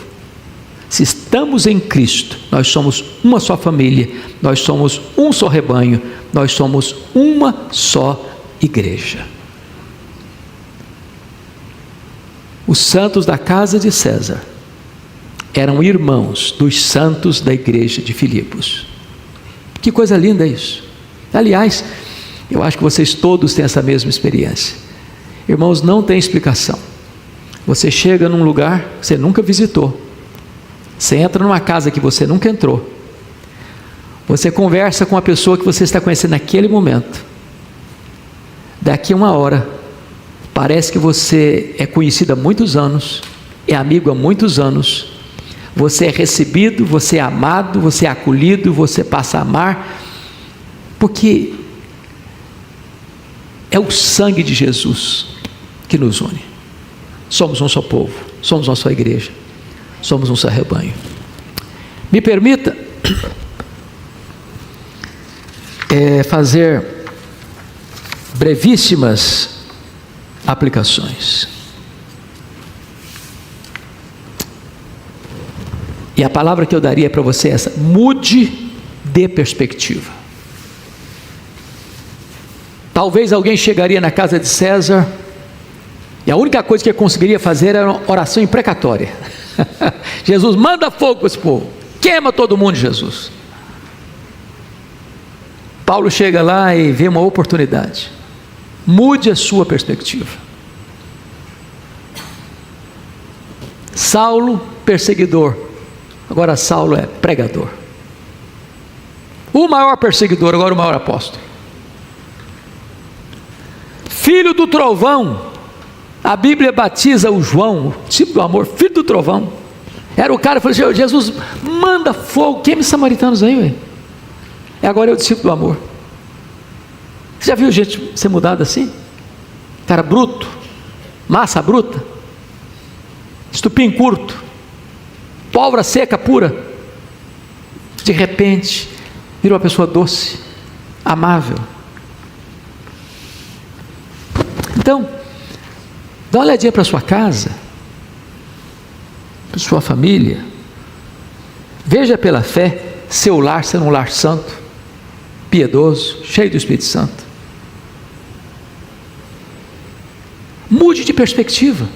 Se estamos em Cristo, nós somos uma só família, nós somos um só rebanho, nós somos uma só igreja. Os santos da casa de César eram irmãos dos santos da igreja de Filipos. Que coisa linda isso. Aliás, eu acho que vocês todos têm essa mesma experiência. Irmãos, não tem explicação. Você chega num lugar que você nunca visitou, você entra numa casa que você nunca entrou, você conversa com a pessoa que você está conhecendo naquele momento. Daqui a uma hora, parece que você é conhecido há muitos anos, é amigo há muitos anos, você é recebido, você é amado, você é acolhido, você passa a amar, porque é o sangue de Jesus que nos une. Somos um só povo, somos uma só igreja, somos um só rebanho. Me permita fazer brevíssimas aplicações. E a palavra que eu daria para você é essa: mude de perspectiva. Talvez alguém chegaria na casa de César e a única coisa que ele conseguiria fazer era uma oração imprecatória. Jesus, manda fogo para esse povo, queima todo mundo, Jesus. Paulo chega lá e vê uma oportunidade. Mude a sua perspectiva. Saulo, perseguidor, agora Saulo é pregador. O maior perseguidor, agora o maior apóstolo. Filho do trovão, a Bíblia batiza o João, discípulo do amor, filho do trovão. Era o cara que falou assim: Jesus, manda fogo, queime os samaritanos aí, ué. E agora é o discípulo do amor. Você já viu gente ser mudada assim? Cara bruto, massa bruta, estupim curto, pólvora seca pura, de repente vira uma pessoa doce, amável. Então, dá uma olhadinha para sua casa, para sua família, veja pela fé seu lar ser um lar santo, piedoso, cheio do Espírito Santo. Mude de perspectiva.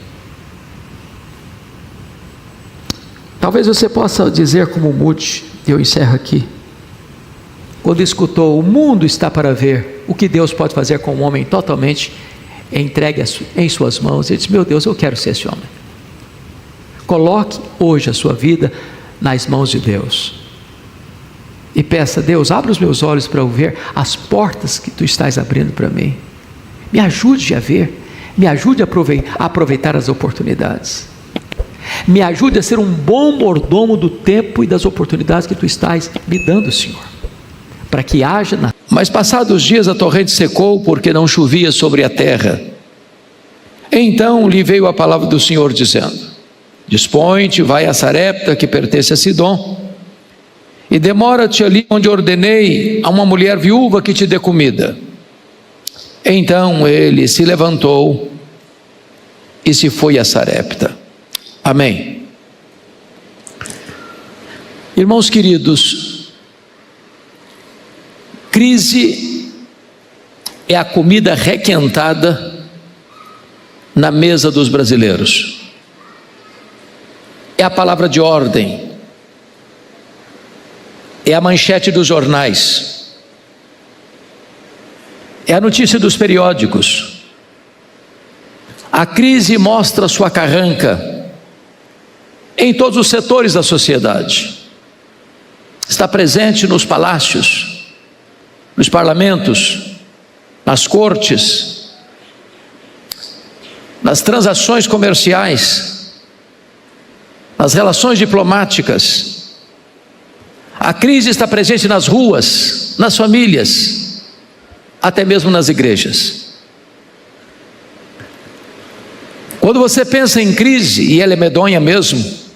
Talvez você possa dizer como Mude, eu encerro aqui, quando escutou: o mundo está para ver o que Deus pode fazer com um homem totalmente entregue em suas mãos. Ele disse: meu Deus, eu quero ser esse homem. Coloque hoje a sua vida nas mãos de Deus e peça: Deus, abre os meus olhos para eu ver as portas que Tu estás abrindo para mim. Me ajude a ver, me ajude a aproveitar as oportunidades, me ajude a ser um bom mordomo do tempo e das oportunidades que Tu estás me dando, Senhor, para que haja na... Mas passados os dias a torrente secou, porque não chovia sobre a terra. Então lhe veio a palavra do Senhor dizendo: dispõe-te, vai a Sarepta, que pertence a Sidom, e demora-te ali onde ordenei a uma mulher viúva que te dê comida. Então ele se levantou e se foi a Sarepta. Amém. Irmãos queridos, crise é a comida requentada na mesa dos brasileiros. É a palavra de ordem, é a manchete dos jornais, é a notícia dos periódicos. A crise mostra sua carranca em todos os setores da sociedade. Está presente nos palácios, nos parlamentos, nas cortes, nas transações comerciais, nas relações diplomáticas. A crise está presente nas ruas, nas famílias, até mesmo nas igrejas. Quando você pensa em crise, e ela é medonha mesmo,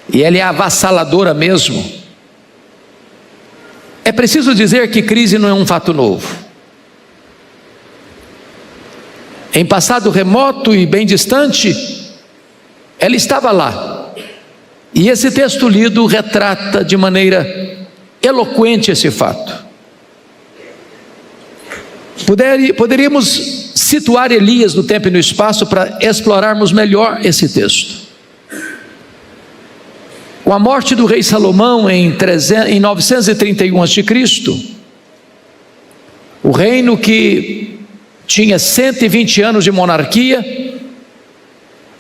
e ela é avassaladora mesmo, é preciso dizer que crise não é um fato novo. Em passado remoto e bem distante, ela estava lá. E esse texto lido retrata de maneira eloquente esse fato. Poderíamos situar Elias no tempo e no espaço para explorarmos melhor esse texto. Com a morte do rei Salomão em 931 a.C., o reino que tinha 120 anos de monarquia,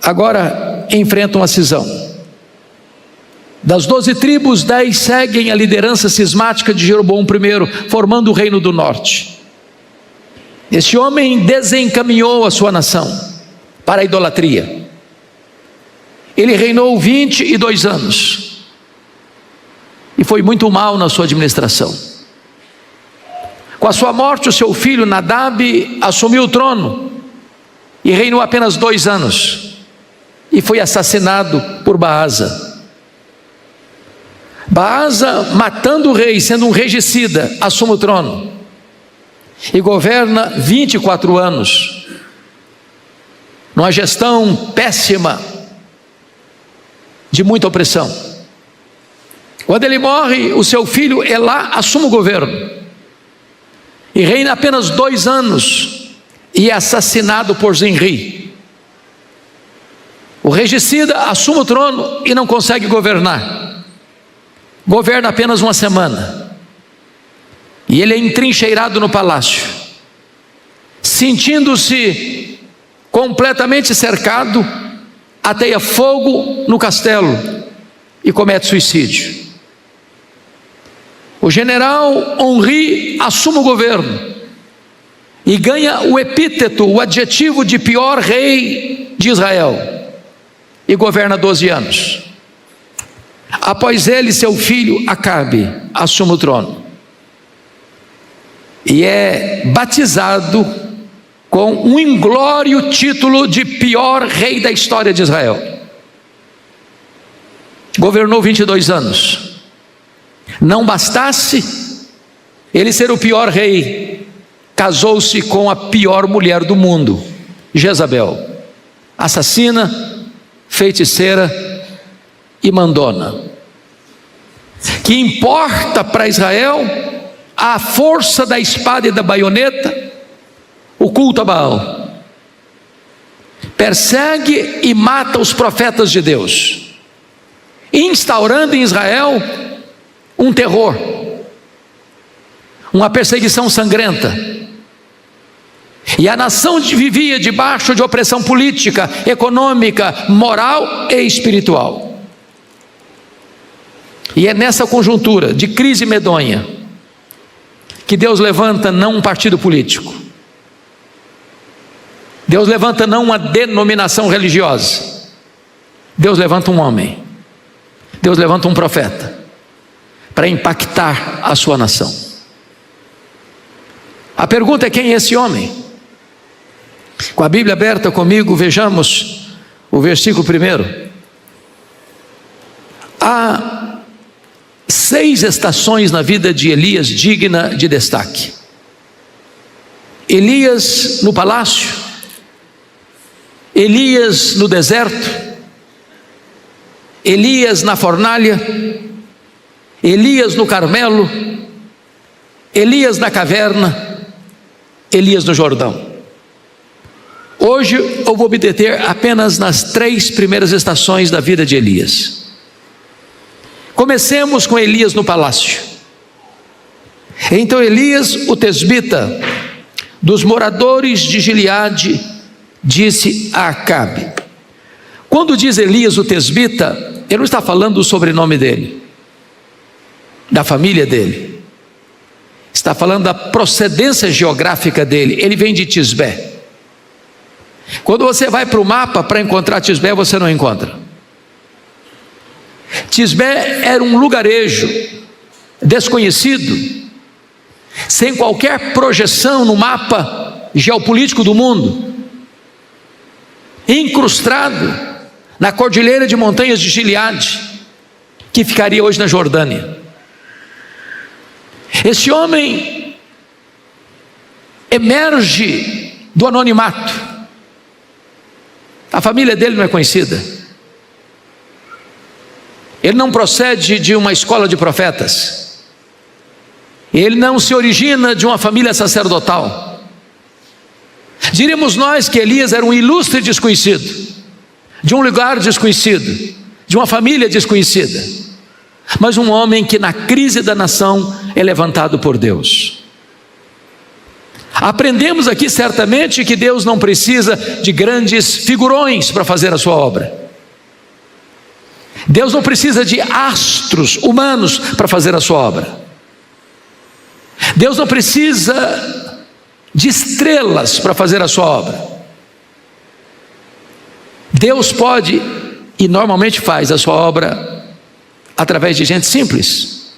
agora enfrenta uma cisão. Das 12 tribos, 10 seguem a liderança cismática de Jeroboão I, formando o reino do norte. Este homem desencaminhou a sua nação para a idolatria. Ele reinou 22 anos e foi muito mal na sua administração. Com a sua morte, o seu filho Nadab assumiu o trono e reinou apenas 2 anos e foi assassinado por Baasa. Baasa, matando o rei, sendo um regicida, assume o trono e governa 24 anos, numa gestão péssima, de muita opressão. Quando ele morre, o seu filho Elá assume o governo e reina apenas 2 anos e é assassinado por Zinri. O regicida assume o trono e não consegue governar, governa apenas 1 semana e ele é entrincheirado no palácio, sentindo-se completamente cercado, ateia fogo no castelo e comete suicídio. O general Onri assume o governo e ganha o epíteto, o adjetivo de pior rei de Israel, e governa 12 anos. Após ele, seu filho Acabe assume o trono e é batizado com um inglório título de pior rei da história de Israel. Governou 22 anos. Não bastasse ele ser o pior rei, casou-se com a pior mulher do mundo, Jezabel, assassina, feiticeira e mandona. Que importa para Israel a força da espada e da baioneta, o culto a Baal. Persegue e mata os profetas de Deus, instaurando em Israel um terror, uma perseguição sangrenta. E a nação vivia debaixo de opressão política, econômica, moral e espiritual. E é nessa conjuntura de crise medonha que Deus levanta não um partido político, Deus levanta não uma denominação religiosa, Deus levanta um homem, Deus levanta um profeta para impactar a sua nação. A pergunta é: quem é esse homem? Com a Bíblia aberta comigo, vejamos o versículo 1. Há 6 estações na vida de Elias digna de destaque. Elias no palácio, Elias no deserto, Elias na fornalha, Elias no Carmelo, Elias na caverna, Elias no Jordão. Hoje eu vou me deter apenas nas 3 primeiras estações da vida de Elias. Comecemos com Elias no palácio. Então Elias, o tesbita, dos moradores de Gileade, disse a Acabe. Quando diz Elias o tesbita, ele não está falando do sobrenome dele, da família dele, está falando da procedência geográfica dele. Ele vem de Tisbé. Quando você vai para o mapa para encontrar Tisbé, você não encontra. Tisbé era um lugarejo desconhecido, sem qualquer projeção no mapa geopolítico do mundo, incrustado na cordilheira de montanhas de Gileade, que ficaria hoje na Jordânia. Esse homem emerge do anonimato. A família dele não é conhecida. Ele não procede de uma escola de profetas. Ele não se origina de uma família sacerdotal. Diríamos nós que Elias era um ilustre desconhecido, de um lugar desconhecido, de uma família desconhecida, mas um homem que na crise da nação é levantado por Deus. Aprendemos aqui certamente que Deus não precisa de grandes figurões para fazer a sua obra. Deus não precisa de astros humanos para fazer a sua obra. Deus não precisa de estrelas para fazer a sua obra. Deus pode e normalmente faz a sua obra através de gente simples,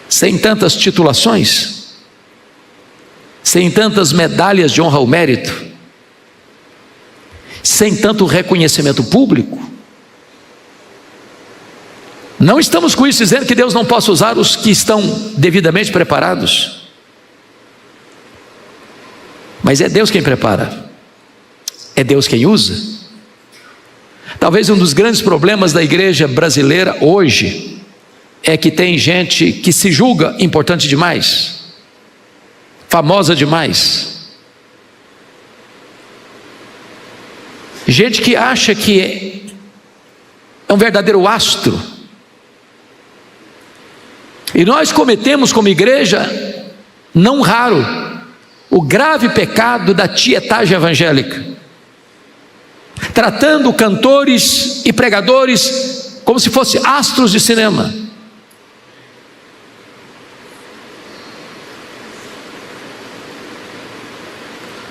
sem tantas titulações, sem tantas medalhas de honra ao mérito, sem tanto reconhecimento público. Não estamos com isso dizendo que Deus não possa usar os que estão devidamente preparados, mas é Deus quem prepara, é Deus quem usa. Talvez um dos grandes problemas da igreja brasileira hoje é que tem gente que se julga importante demais, famosa demais, gente que acha que é um verdadeiro astro. E nós cometemos como igreja, não raro, o grave pecado da tietagem evangélica, tratando cantores e pregadores como se fossem astros de cinema.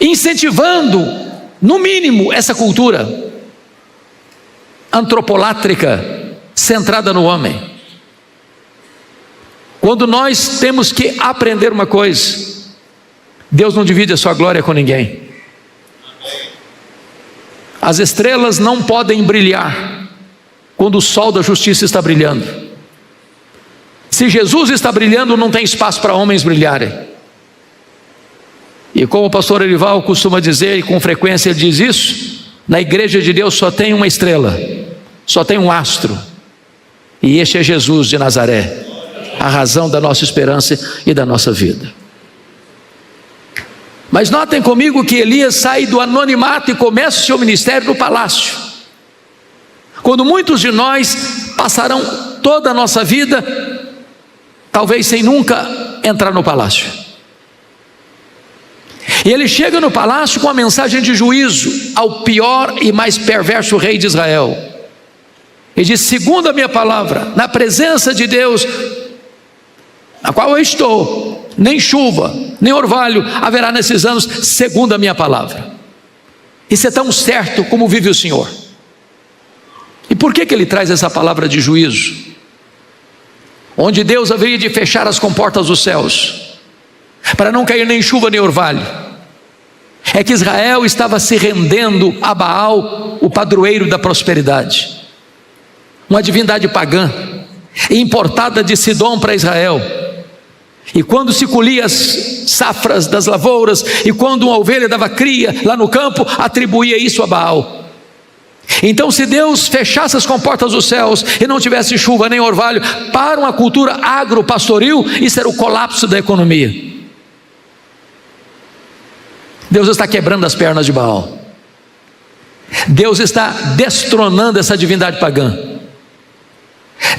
Incentivando, no mínimo, essa cultura antropolátrica, centrada no homem. Quando nós temos que aprender uma coisa: Deus não divide a sua glória com ninguém. As estrelas não podem brilhar quando o sol da justiça está brilhando. Se Jesus está brilhando, não tem espaço para homens brilharem. E como o pastor Erival costuma dizer, e com frequência ele diz isso, na igreja de Deus só tem uma estrela, só tem um astro, e este é Jesus de Nazaré, a razão da nossa esperança e da nossa vida. Mas notem comigo que Elias sai do anonimato e começa o seu ministério no palácio, quando muitos de nós passarão toda a nossa vida talvez sem nunca entrar no palácio. E ele chega no palácio com a mensagem de juízo ao pior e mais perverso rei de Israel. Ele diz: segundo a minha palavra, na presença de Deus, na qual eu estou, nem chuva, nem orvalho haverá nesses anos, segundo a minha palavra. Isso é tão certo como vive o Senhor. E por que ele traz essa palavra de juízo? Onde Deus haveria de fechar as comportas dos céus, para não cair nem chuva nem orvalho. É que Israel estava se rendendo a Baal, o padroeiro da prosperidade, uma divindade pagã, importada de Sidom para Israel. E quando se colhia as safras das lavouras, e quando uma ovelha dava cria lá no campo, atribuía isso a Baal. Então, se Deus fechasse as comportas dos céus e não tivesse chuva nem orvalho, para uma cultura agropastoril, isso era o colapso da economia. Deus está quebrando as pernas de Baal. Deus está destronando essa divindade pagã.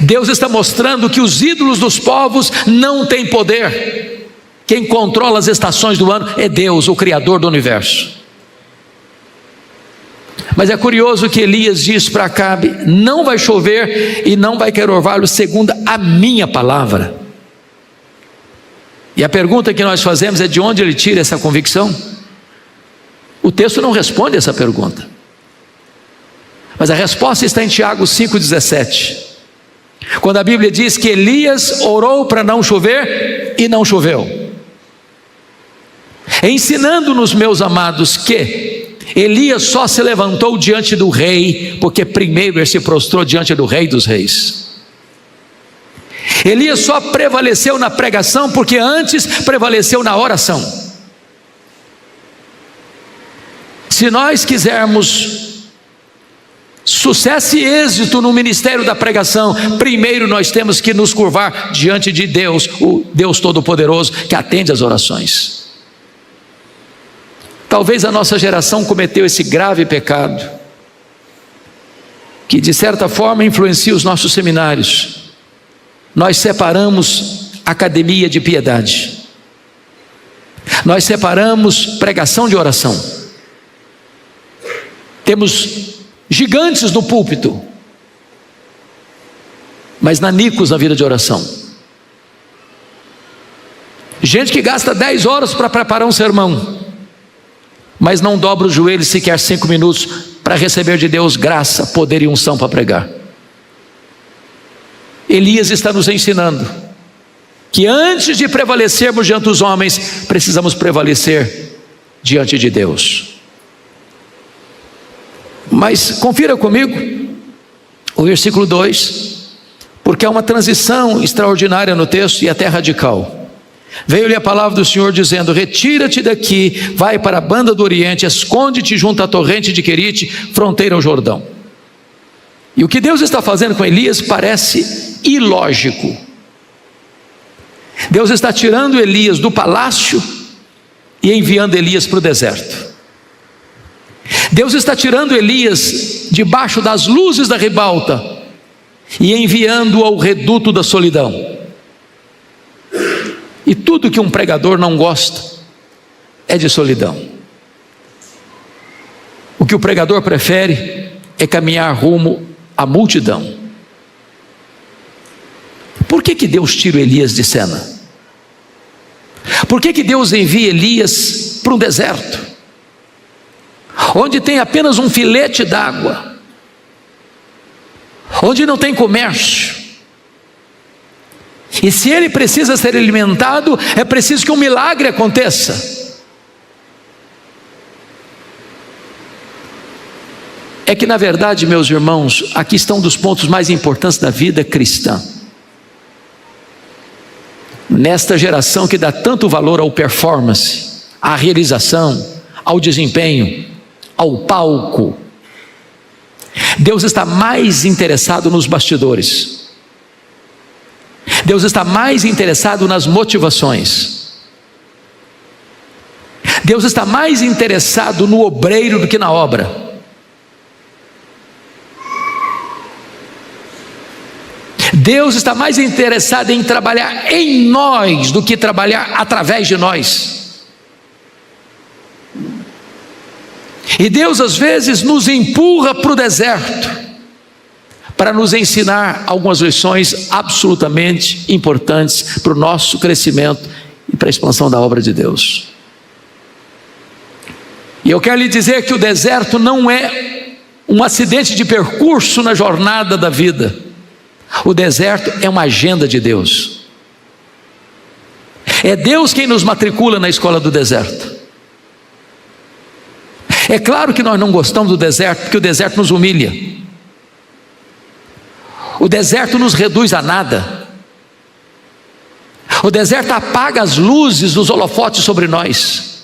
Deus está mostrando que os ídolos dos povos não têm poder. Quem controla as estações do ano é Deus, o Criador do universo. Mas é curioso que Elias diz para Acabe: não vai chover e não vai cair orvalho segundo a minha palavra. E a pergunta que nós fazemos é: de onde ele tira essa convicção? O texto não responde essa pergunta, mas a resposta está em Tiago 5,17, quando a Bíblia diz que Elias orou para não chover e não choveu, ensinando-nos, meus amados, que Elias só se levantou diante do rei porque primeiro ele se prostrou diante do Rei dos Reis. Elias só prevaleceu na pregação porque antes prevaleceu na oração. Se nós quisermos sucesso e êxito no ministério da pregação, primeiro nós temos que nos curvar diante de Deus, o Deus Todo-Poderoso, que atende às orações. Talvez a nossa geração cometeu esse grave pecado que de certa forma influencia os nossos seminários. Nós separamos academia de piedade. Nós separamos pregação de oração. Temos gigantes no púlpito, mas nanicos na vida de oração. Gente que gasta 10 horas para preparar um sermão, mas não dobra os joelhos sequer 5 minutos para receber de Deus graça, poder e unção para pregar. Elias está nos ensinando que antes de prevalecermos diante dos homens, precisamos prevalecer diante de Deus. Mas confira comigo o versículo 2, porque há uma transição extraordinária no texto e até radical. Veio-lhe a palavra do Senhor dizendo: retira-te daqui, vai para a banda do Oriente, esconde-te junto à torrente de Querite, fronteira ao Jordão. E o que Deus está fazendo com Elias parece ilógico. Deus está tirando Elias do palácio e enviando Elias para o deserto. Deus está tirando Elias debaixo das luzes da ribalta e enviando-o ao reduto da solidão. E tudo que um pregador não gosta é de solidão. O que o pregador prefere é caminhar rumo à multidão. Por que Deus tira Elias de cena? Por que Deus envia Elias para um deserto, onde tem apenas um filete d'água, onde não tem comércio? E se ele precisa ser alimentado, é preciso que um milagre aconteça. É que na verdade, meus irmãos, aqui estão um dos pontos mais importantes da vida cristã. Nesta geração que dá tanto valor ao performance, à realização, ao desempenho, ao palco, Deus está mais interessado nos bastidores. Deus está mais interessado nas motivações. Deus está mais interessado no obreiro do que na obra. Deus está mais interessado em trabalhar em nós do que trabalhar através de nós. E Deus às vezes nos empurra para o deserto para nos ensinar algumas lições absolutamente importantes para o nosso crescimento e para a expansão da obra de Deus. E eu quero lhe dizer que o deserto não é um acidente de percurso na jornada da vida. O deserto é uma agenda de Deus. É Deus quem nos matricula na escola do deserto. É claro que nós não gostamos do deserto, porque o deserto nos humilha. O deserto nos reduz a nada. O deserto apaga as luzes dos holofotes sobre nós.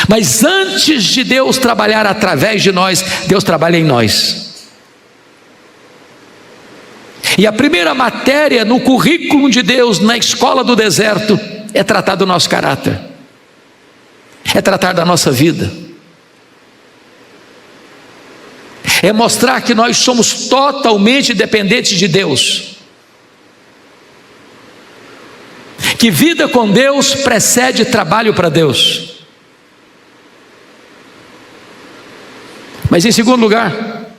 Mas antes de Deus trabalhar através de nós, Deus trabalha em nós. E a primeira matéria no currículo de Deus, na escola do deserto, é tratar do nosso caráter, é tratar da nossa vida, é mostrar que nós somos totalmente dependentes de Deus, que vida com Deus precede trabalho para Deus. Mas em segundo lugar,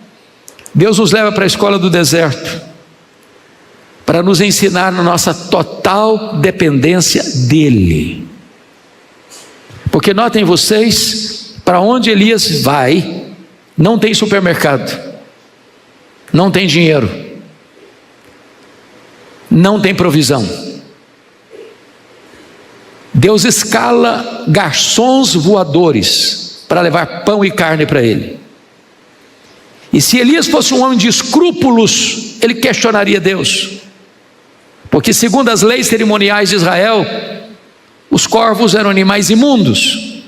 Deus nos leva para a escola do deserto para nos ensinar na nossa total dependência dEle. Porque notem vocês, para onde Elias vai, não tem supermercado, não tem dinheiro, não tem provisão. Deus escala garçons voadores para levar pão e carne para ele. E se Elias fosse um homem de escrúpulos, ele questionaria Deus. Porque segundo as leis cerimoniais de Israel, os corvos eram animais imundos.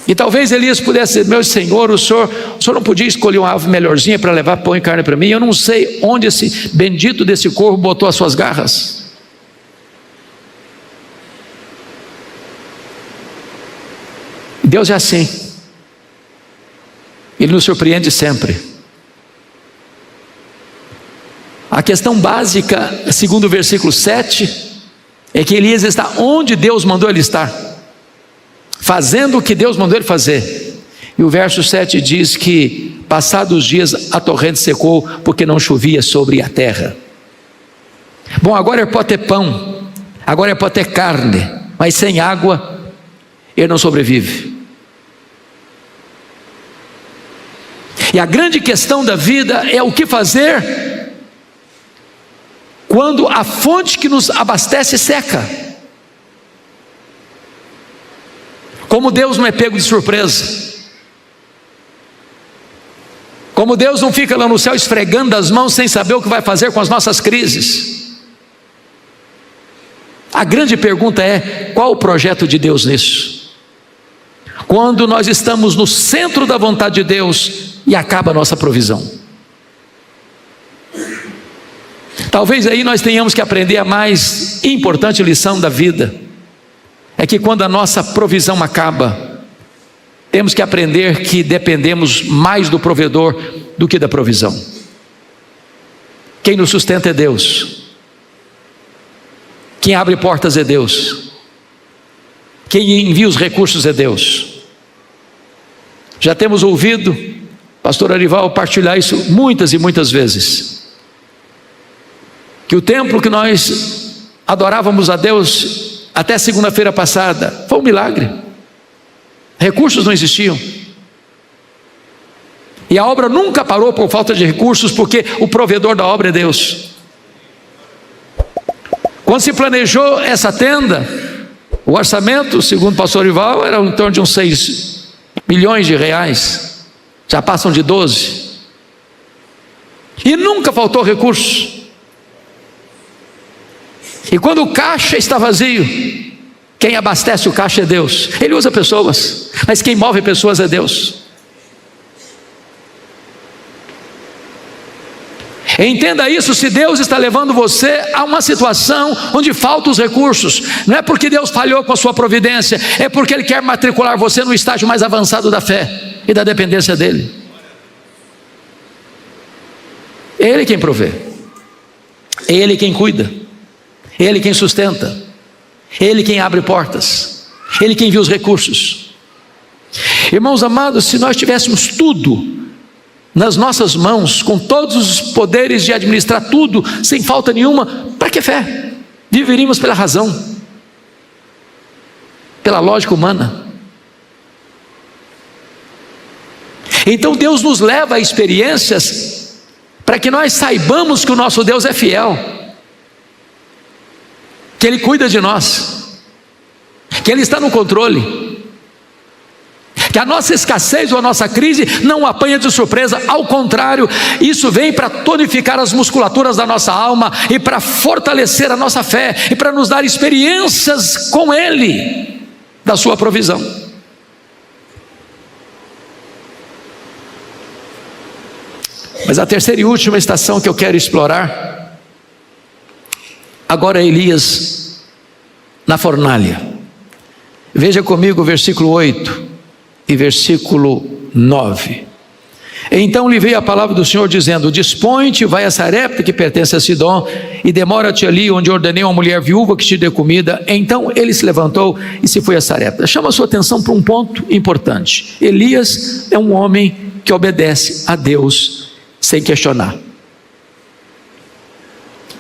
E talvez Elias pudesse dizer: meu senhor, o senhor não podia escolher uma ave melhorzinha para levar pão e carne para mim? Eu não sei onde esse bendito desse corvo botou as suas garras. Deus é assim. Ele nos surpreende sempre. A questão básica, segundo o versículo 7, é que Elias está onde Deus mandou ele estar, fazendo o que Deus mandou ele fazer. E o verso 7 diz que, passados os dias, a torrente secou, porque não chovia sobre a terra. Bom, agora ele pode ter pão, agora ele pode ter carne, mas sem água, ele não sobrevive. E a grande questão da vida é o que fazer quando a fonte que nos abastece seca. Como Deus não é pego de surpresa, como Deus não fica lá no céu esfregando as mãos sem saber o que vai fazer com as nossas crises. A grande pergunta é: qual o projeto de Deus nisso? Quando nós estamos no centro da vontade de Deus e acaba a nossa provisão. Talvez aí nós tenhamos que aprender a mais importante lição da vida, é que quando a nossa provisão acaba, temos que aprender que dependemos mais do provedor do que da provisão. Quem nos sustenta é Deus, quem abre portas é Deus, quem envia os recursos é Deus. Já temos ouvido pastor Arival partilhar isso muitas e muitas vezes, que o templo que nós adorávamos a Deus até segunda-feira passada foi um milagre. Recursos não existiam, e a obra nunca parou por falta de recursos, porque o provedor da obra é Deus. Quando se planejou essa tenda, o orçamento, segundo o pastor Arival, era em torno de uns 6 milhões de reais, já passam de 12, e nunca faltou recurso. E quando o caixa está vazio, quem abastece o caixa é Deus. Ele usa pessoas, mas quem move pessoas é Deus. Entenda isso: se Deus está levando você a uma situação onde faltam os recursos, não é porque Deus falhou com a sua providência, é porque Ele quer matricular você no estágio mais avançado da fé e da dependência dEle. Ele quem provê, Ele quem cuida, Ele quem sustenta, Ele quem abre portas, Ele quem envia os recursos. Irmãos amados, se nós tivéssemos tudo nas nossas mãos, com todos os poderes de administrar tudo, sem falta nenhuma, para que fé? Viveríamos pela razão, pela lógica humana. Então Deus nos leva a experiências para que nós saibamos que o nosso Deus é fiel, que Ele cuida de nós, que Ele está no controle, que a nossa escassez ou a nossa crise não apanha de surpresa. Ao contrário, isso vem para tonificar as musculaturas da nossa alma e para fortalecer a nossa fé e para nos dar experiências com Ele, da sua provisão. Mas a terceira e última estação que eu quero explorar, agora é Elias na fornalha. Veja comigo o versículo 8 e versículo 9. Então lhe veio a palavra do Senhor dizendo: dispõe-te, vai a Sarepta, que pertence a Sidom, e demora-te ali, onde ordenei a uma mulher viúva que te dê comida. Então ele se levantou e se foi a Sarepta. Chama a sua atenção para um ponto importante. Elias é um homem que obedece a Deus sem questionar.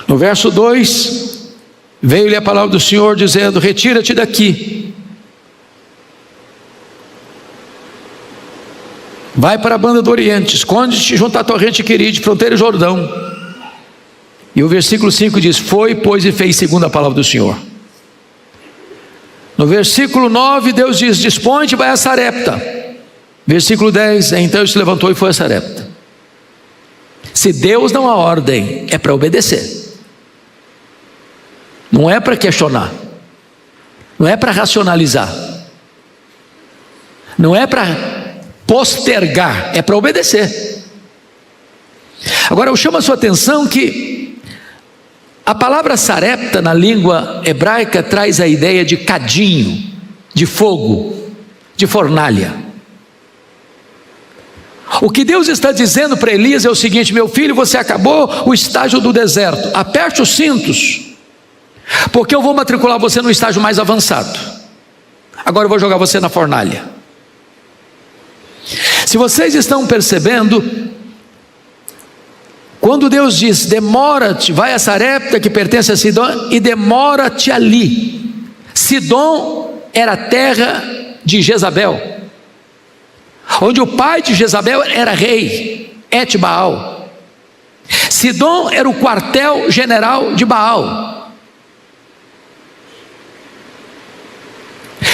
No verso 2, veio-lhe a palavra do Senhor dizendo: retira-te daqui, vai para a banda do Oriente, esconde-te junto à torrente Queride, fronteira do Jordão. E o versículo 5 diz: foi, pois, e fez segundo a palavra do Senhor. No versículo 9, Deus diz: dispõe-te, vai a Sarepta. Versículo 10, então ele se levantou e foi a Sarepta. Se Deus dá uma ordem, é para obedecer, não é para questionar, não é para racionalizar, não é para postergar, é para obedecer. Agora eu chamo a sua atenção que a palavra Sarepta na língua hebraica traz a ideia de cadinho, de fogo, de fornalha. O que Deus está dizendo para Elias é o seguinte: meu filho, você acabou o estágio do deserto, aperte os cintos, porque eu vou matricular você no estágio mais avançado. Agora eu vou jogar você na fornalha. Se vocês estão percebendo, quando Deus diz: demora-te, vai a Sarepta que pertence a Sidom, e demora-te ali. Sidom era a terra de Jezabel, onde o pai de Jezabel era rei, Et-Baal. Sidom era o quartel general de Baal.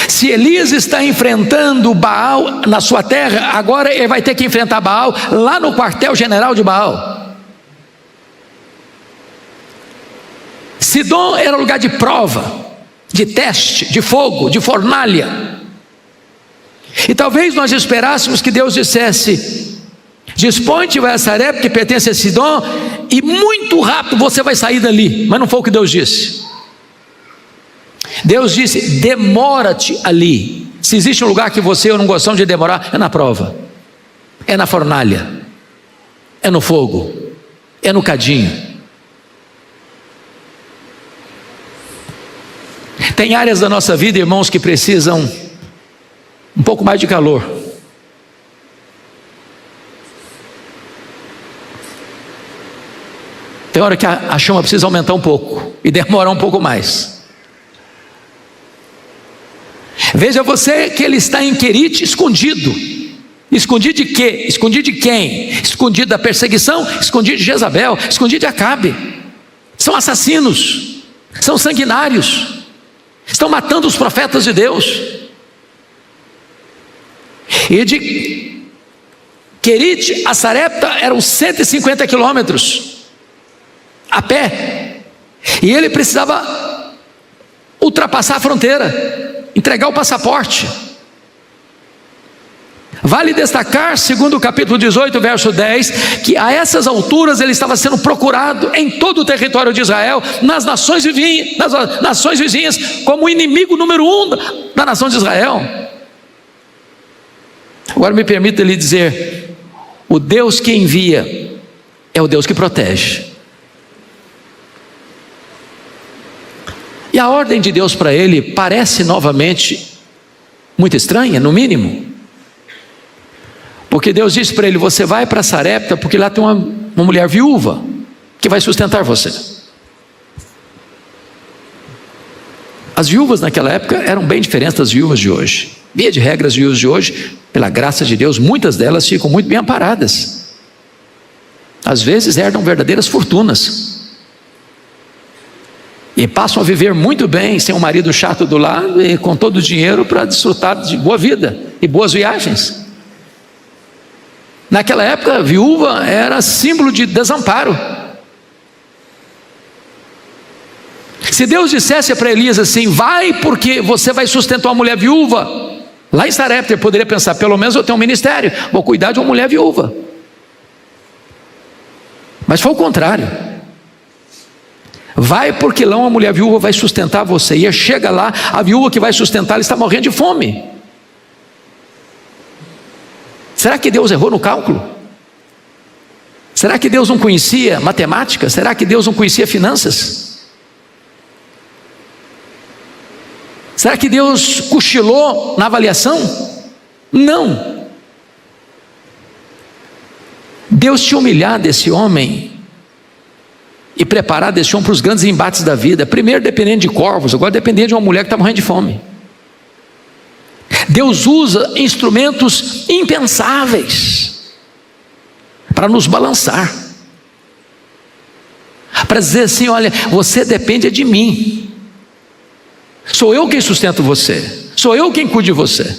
Se Elias está enfrentando Baal na sua terra, agora ele vai ter que enfrentar Baal lá no quartel general de Baal. Sidom era lugar de prova, de teste, de fogo, de fornalha. E talvez nós esperássemos que Deus dissesse: dispõe-te, vai a Sarepta que pertence a Sidom, e muito rápido você vai sair dali. Mas não foi o que Deus disse. Deus disse: demora-te ali. Se existe um lugar que você e eu não gostamos de demorar, é na prova, é na fornalha, é no fogo, é no cadinho. Tem áreas da nossa vida, irmãos, que precisam um pouco mais de calor. Tem hora que a chama precisa aumentar um pouco e demorar um pouco mais. Veja você que ele está em Querite escondido. Escondido de quê? Escondido de quem? Escondido da perseguição, escondido de Jezabel, escondido de Acabe. São assassinos, são sanguinários, estão matando os profetas de Deus. E de Querite a Sarepta eram 150 quilômetros a pé, e ele precisava ultrapassar a fronteira, entregar o passaporte. Vale destacar, segundo o capítulo 18, verso 10, que a essas alturas ele estava sendo procurado em todo o território de Israel, nas nações vizinhas, como o inimigo número 1 da nação de Israel. Agora me permita lhe dizer: o Deus que envia é o Deus que protege. E a ordem de Deus para ele parece novamente muito estranha, no mínimo. Porque Deus disse para ele: você vai para Sarepta, porque lá tem uma mulher viúva que vai sustentar você. As viúvas naquela época eram bem diferentes das viúvas de hoje. Via de regra, as viúvas de hoje, pela graça de Deus, muitas delas ficam muito bem amparadas. Às vezes herdam verdadeiras fortunas e passam a viver muito bem, sem um marido chato do lado e com todo o dinheiro para desfrutar de boa vida e boas viagens. Naquela época, a viúva era símbolo de desamparo. Se Deus dissesse para Elias assim: vai, porque você vai sustentar uma mulher viúva, lá em Sarepta, ele poderia pensar: pelo menos eu tenho um ministério, vou cuidar de uma mulher viúva. Mas foi o contrário. Vai, porque lá uma mulher viúva vai sustentar você. E chega lá, a viúva que vai sustentar, ela está morrendo de fome. Será que Deus errou no cálculo? Será que Deus não conhecia matemática? Será que Deus não conhecia finanças? Será que Deus cochilou na avaliação? Não. Deus tinha humilhado esse homem e preparado esse homem para os grandes embates da vida. Primeiro dependendo de corvos, agora dependendo de uma mulher que está morrendo de fome. Deus usa instrumentos impensáveis para nos balançar, para dizer assim: olha, você depende de mim, sou eu quem sustento você, sou eu quem cuido de você.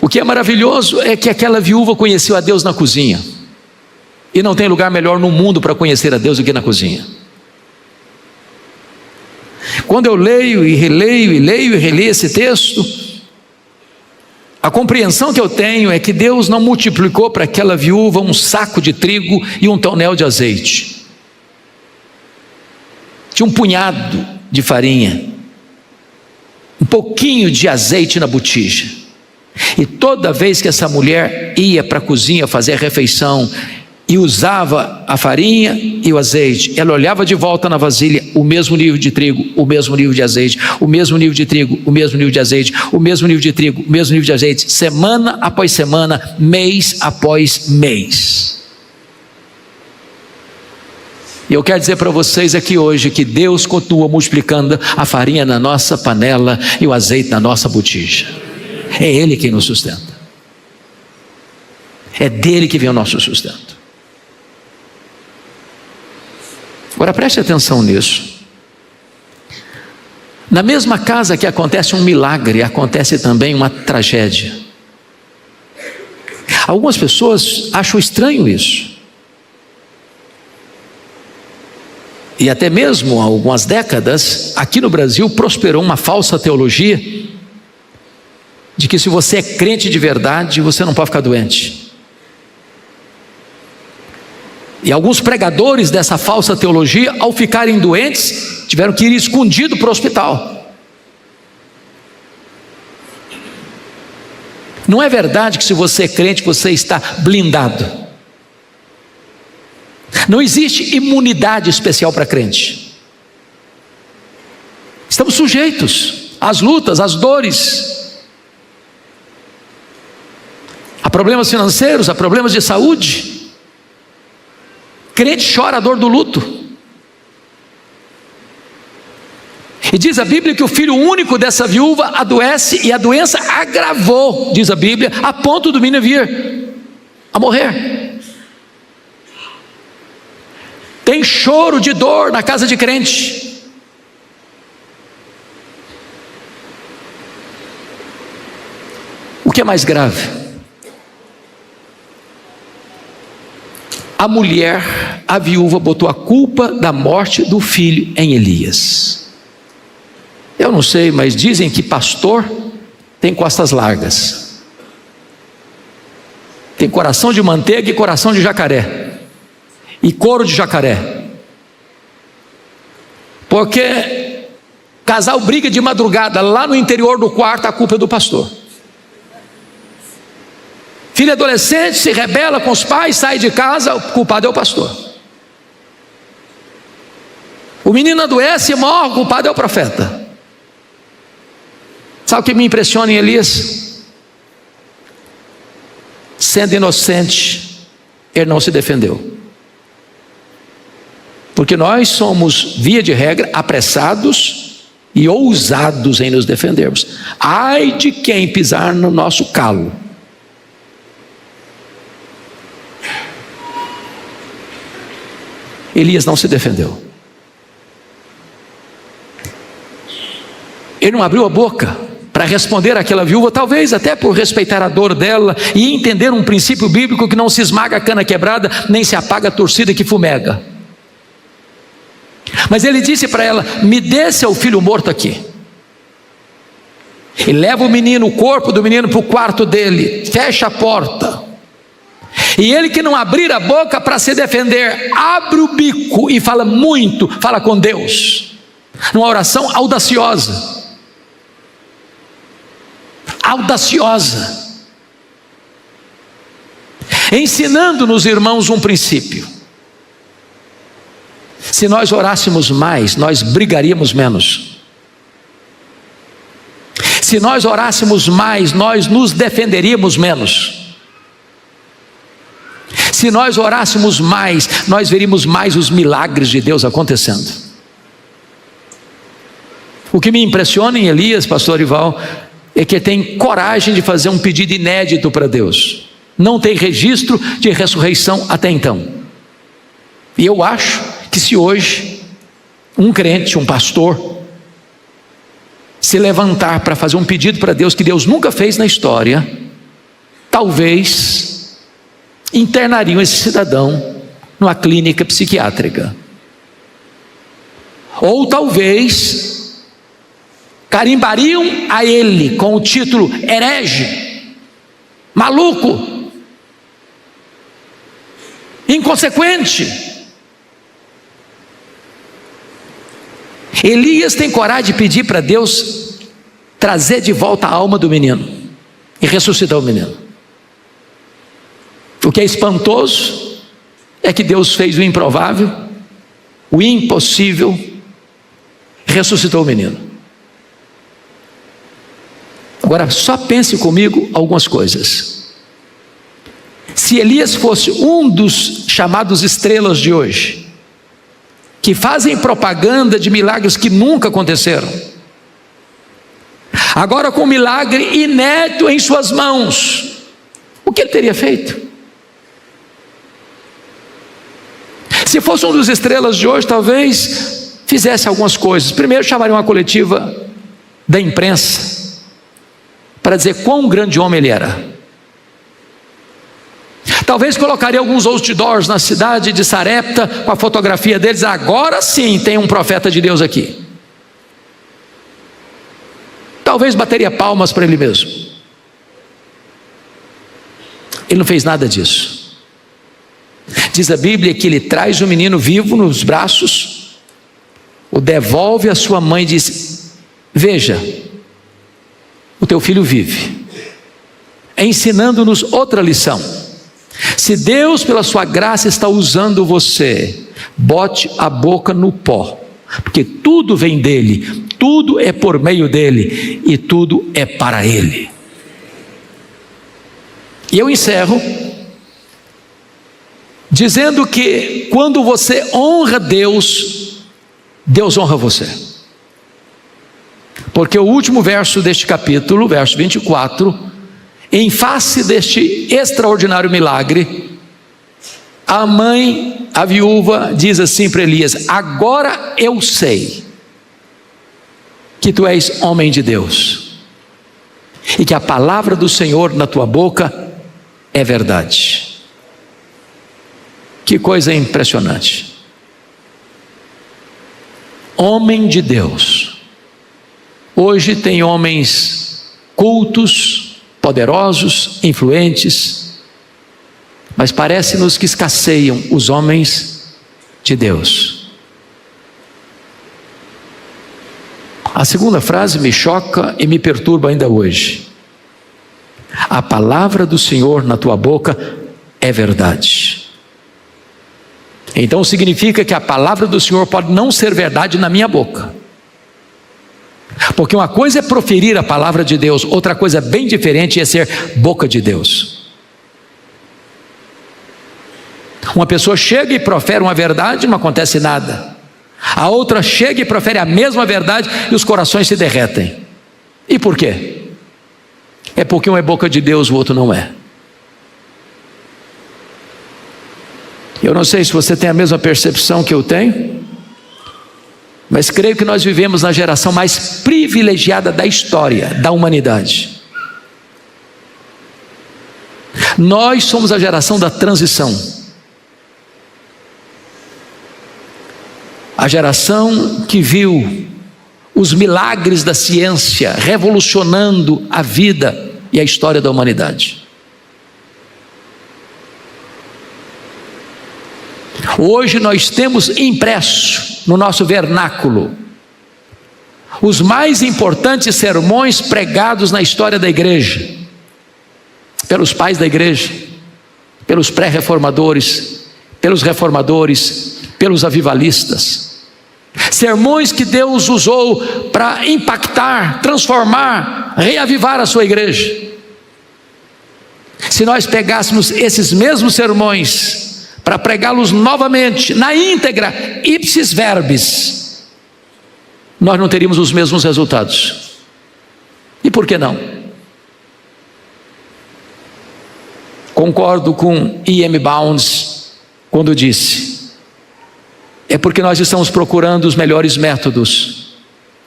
O que é maravilhoso é que aquela viúva conheceu a Deus na cozinha, e não tem lugar melhor no mundo para conhecer a Deus do que na cozinha. Quando eu leio e releio e leio e releio esse texto, a compreensão que eu tenho é que Deus não multiplicou para aquela viúva um saco de trigo e um tonel de azeite. Tinha um punhado de farinha, um pouquinho de azeite na botija. E toda vez que essa mulher ia para a cozinha fazer a refeição e usava a farinha e o azeite, ela olhava de volta na vasilha, o mesmo nível de trigo, o mesmo nível de azeite, o mesmo nível de trigo, o mesmo nível de azeite, o mesmo nível de trigo, o mesmo nível de azeite, semana após semana, mês após mês. E eu quero dizer para vocês aqui hoje que Deus continua multiplicando a farinha na nossa panela e o azeite na nossa botija. É Ele quem nos sustenta. É dele que vem o nosso sustento. Agora preste atenção nisso. Na mesma casa que acontece um milagre, acontece também uma tragédia. Algumas pessoas acham estranho isso. E até mesmo há algumas décadas, aqui no Brasil prosperou uma falsa teologia de que se você é crente de verdade, você não pode ficar doente. E alguns pregadores dessa falsa teologia, ao ficarem doentes, tiveram que ir escondido para o hospital. Não é verdade que se você é crente, você está blindado. Não existe imunidade especial para crente. Estamos sujeitos às lutas, às dores, a problemas financeiros, a problemas de saúde. Crente chora a dor do luto. E diz a Bíblia que o filho único dessa viúva adoece, e a doença agravou, diz a Bíblia, a ponto do menino vir a morrer. Tem choro de dor na casa de crente. O que é mais grave? A mulher, a viúva, botou a culpa da morte do filho em Elias. Eu não sei, mas dizem que pastor tem costas largas, tem coração de manteiga e coração de jacaré, e couro de jacaré, porque casal briga de madrugada lá no interior do quarto, a culpa é do pastor. Filho adolescente se rebela com os pais, sai de casa, o culpado é o pastor. O menino adoece e morre, o culpado é o profeta. Sabe o que me impressiona em Elias? Sendo inocente, ele não se defendeu. Porque nós somos, via de regra, apressados e ousados em nos defendermos. Ai de quem pisar no nosso calo. Elias não se defendeu. Ele não abriu a boca para responder àquela viúva, talvez até por respeitar a dor dela e entender um princípio bíblico que não se esmaga a cana quebrada, nem se apaga a torcida que fumega. Mas ele disse para ela: me dê seu filho morto aqui. E leva o menino, o corpo do menino para o quarto dele, fecha a porta. E ele que não abrir a boca para se defender, abre o bico e fala muito, fala com Deus, numa oração audaciosa. Audaciosa. Ensinando-nos, irmãos, um princípio. Se nós orássemos mais, nós brigaríamos menos. Se nós orássemos mais, nós nos defenderíamos menos. Se nós orássemos mais, nós veríamos mais os milagres de Deus acontecendo. O que me impressiona em Elias, pastor Ival, é que tem coragem de fazer um pedido inédito para Deus. Não tem registro de ressurreição até então. E eu acho que se hoje um crente, um pastor, se levantar para fazer um pedido para Deus que Deus nunca fez na história, talvez internariam esse cidadão numa clínica psiquiátrica. Ou talvez carimbariam a ele com o título herege, maluco, inconsequente. Elias tem coragem de pedir para Deus trazer de volta a alma do menino. e ressuscitar o menino. O que é espantoso é que Deus fez o improvável, o impossível, ressuscitou o menino. Agora, só pense comigo algumas coisas. Se Elias fosse um dos chamados estrelas de hoje, que fazem propaganda de milagres que nunca aconteceram, agora com um milagre inédito em suas mãos, o que ele teria feito? Se fosse um dos estrelas de hoje, talvez fizesse algumas coisas. Primeiro, chamaria uma coletiva da imprensa para dizer quão grande homem ele era. Talvez colocaria alguns outdoors na cidade de Sarepta com a fotografia deles. Agora sim tem um profeta de Deus aqui. Talvez bateria palmas para ele mesmo. Ele não fez nada disso. Diz a Bíblia que ele traz o menino vivo nos braços, o devolve à sua mãe e diz: veja, o teu filho vive, ensinando-nos outra lição. Se Deus pela sua graça está usando você, bote a boca no pó, porque tudo vem dele, tudo é por meio dele e tudo é para ele. E eu encerro dizendo que quando você honra Deus, Deus honra você. Porque o último verso deste capítulo, verso 24, em face deste extraordinário milagre, a mãe, a viúva, diz assim para Elias: agora eu sei que tu és homem de Deus, e que a palavra do Senhor na tua boca é verdade. Que coisa impressionante. Homem de Deus. Hoje tem homens cultos, poderosos, influentes, mas parece-nos que escasseiam os homens de Deus. A segunda frase me choca e me perturba ainda hoje. A palavra do Senhor na tua boca é verdade. Então significa que a palavra do Senhor pode não ser verdade na minha boca. Porque uma coisa é proferir a palavra de Deus, outra coisa bem diferente é ser boca de Deus. Uma pessoa chega e profere uma verdade e não acontece nada. A outra chega e profere a mesma verdade e os corações se derretem. E por quê? É porque um é boca de Deus, o outro não é. Eu não sei se você tem a mesma percepção que eu tenho, mas creio que nós vivemos na geração mais privilegiada da história da humanidade. Nós somos a geração da transição. A geração que viu os milagres da ciência revolucionando a vida e a história da humanidade. Hoje nós temos impresso no nosso vernáculo os mais importantes sermões pregados na história da igreja, pelos pais da igreja, pelos pré-reformadores, pelos reformadores, pelos avivalistas. Sermões que Deus usou para impactar, transformar, reavivar a sua igreja. Se nós pegássemos esses mesmos sermões para pregá-los novamente, na íntegra, ipsis verbis, nós não teríamos os mesmos resultados. E por que não? Concordo com E.M. Bounds quando disse: é porque nós estamos procurando os melhores métodos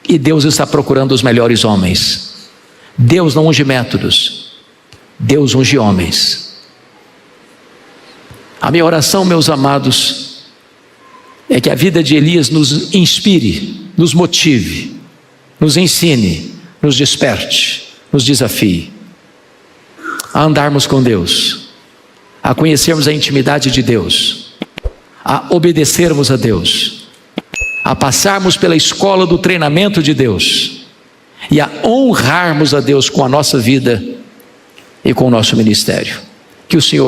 e Deus está procurando os melhores homens. Deus não unge métodos, Deus unge homens. A minha oração, meus amados, é que a vida de Elias nos inspire, nos motive, nos ensine, nos desperte, nos desafie a andarmos com Deus, a conhecermos a intimidade de Deus, a obedecermos a Deus, a passarmos pela escola do treinamento de Deus e a honrarmos a Deus com a nossa vida e com o nosso ministério. Que o Senhor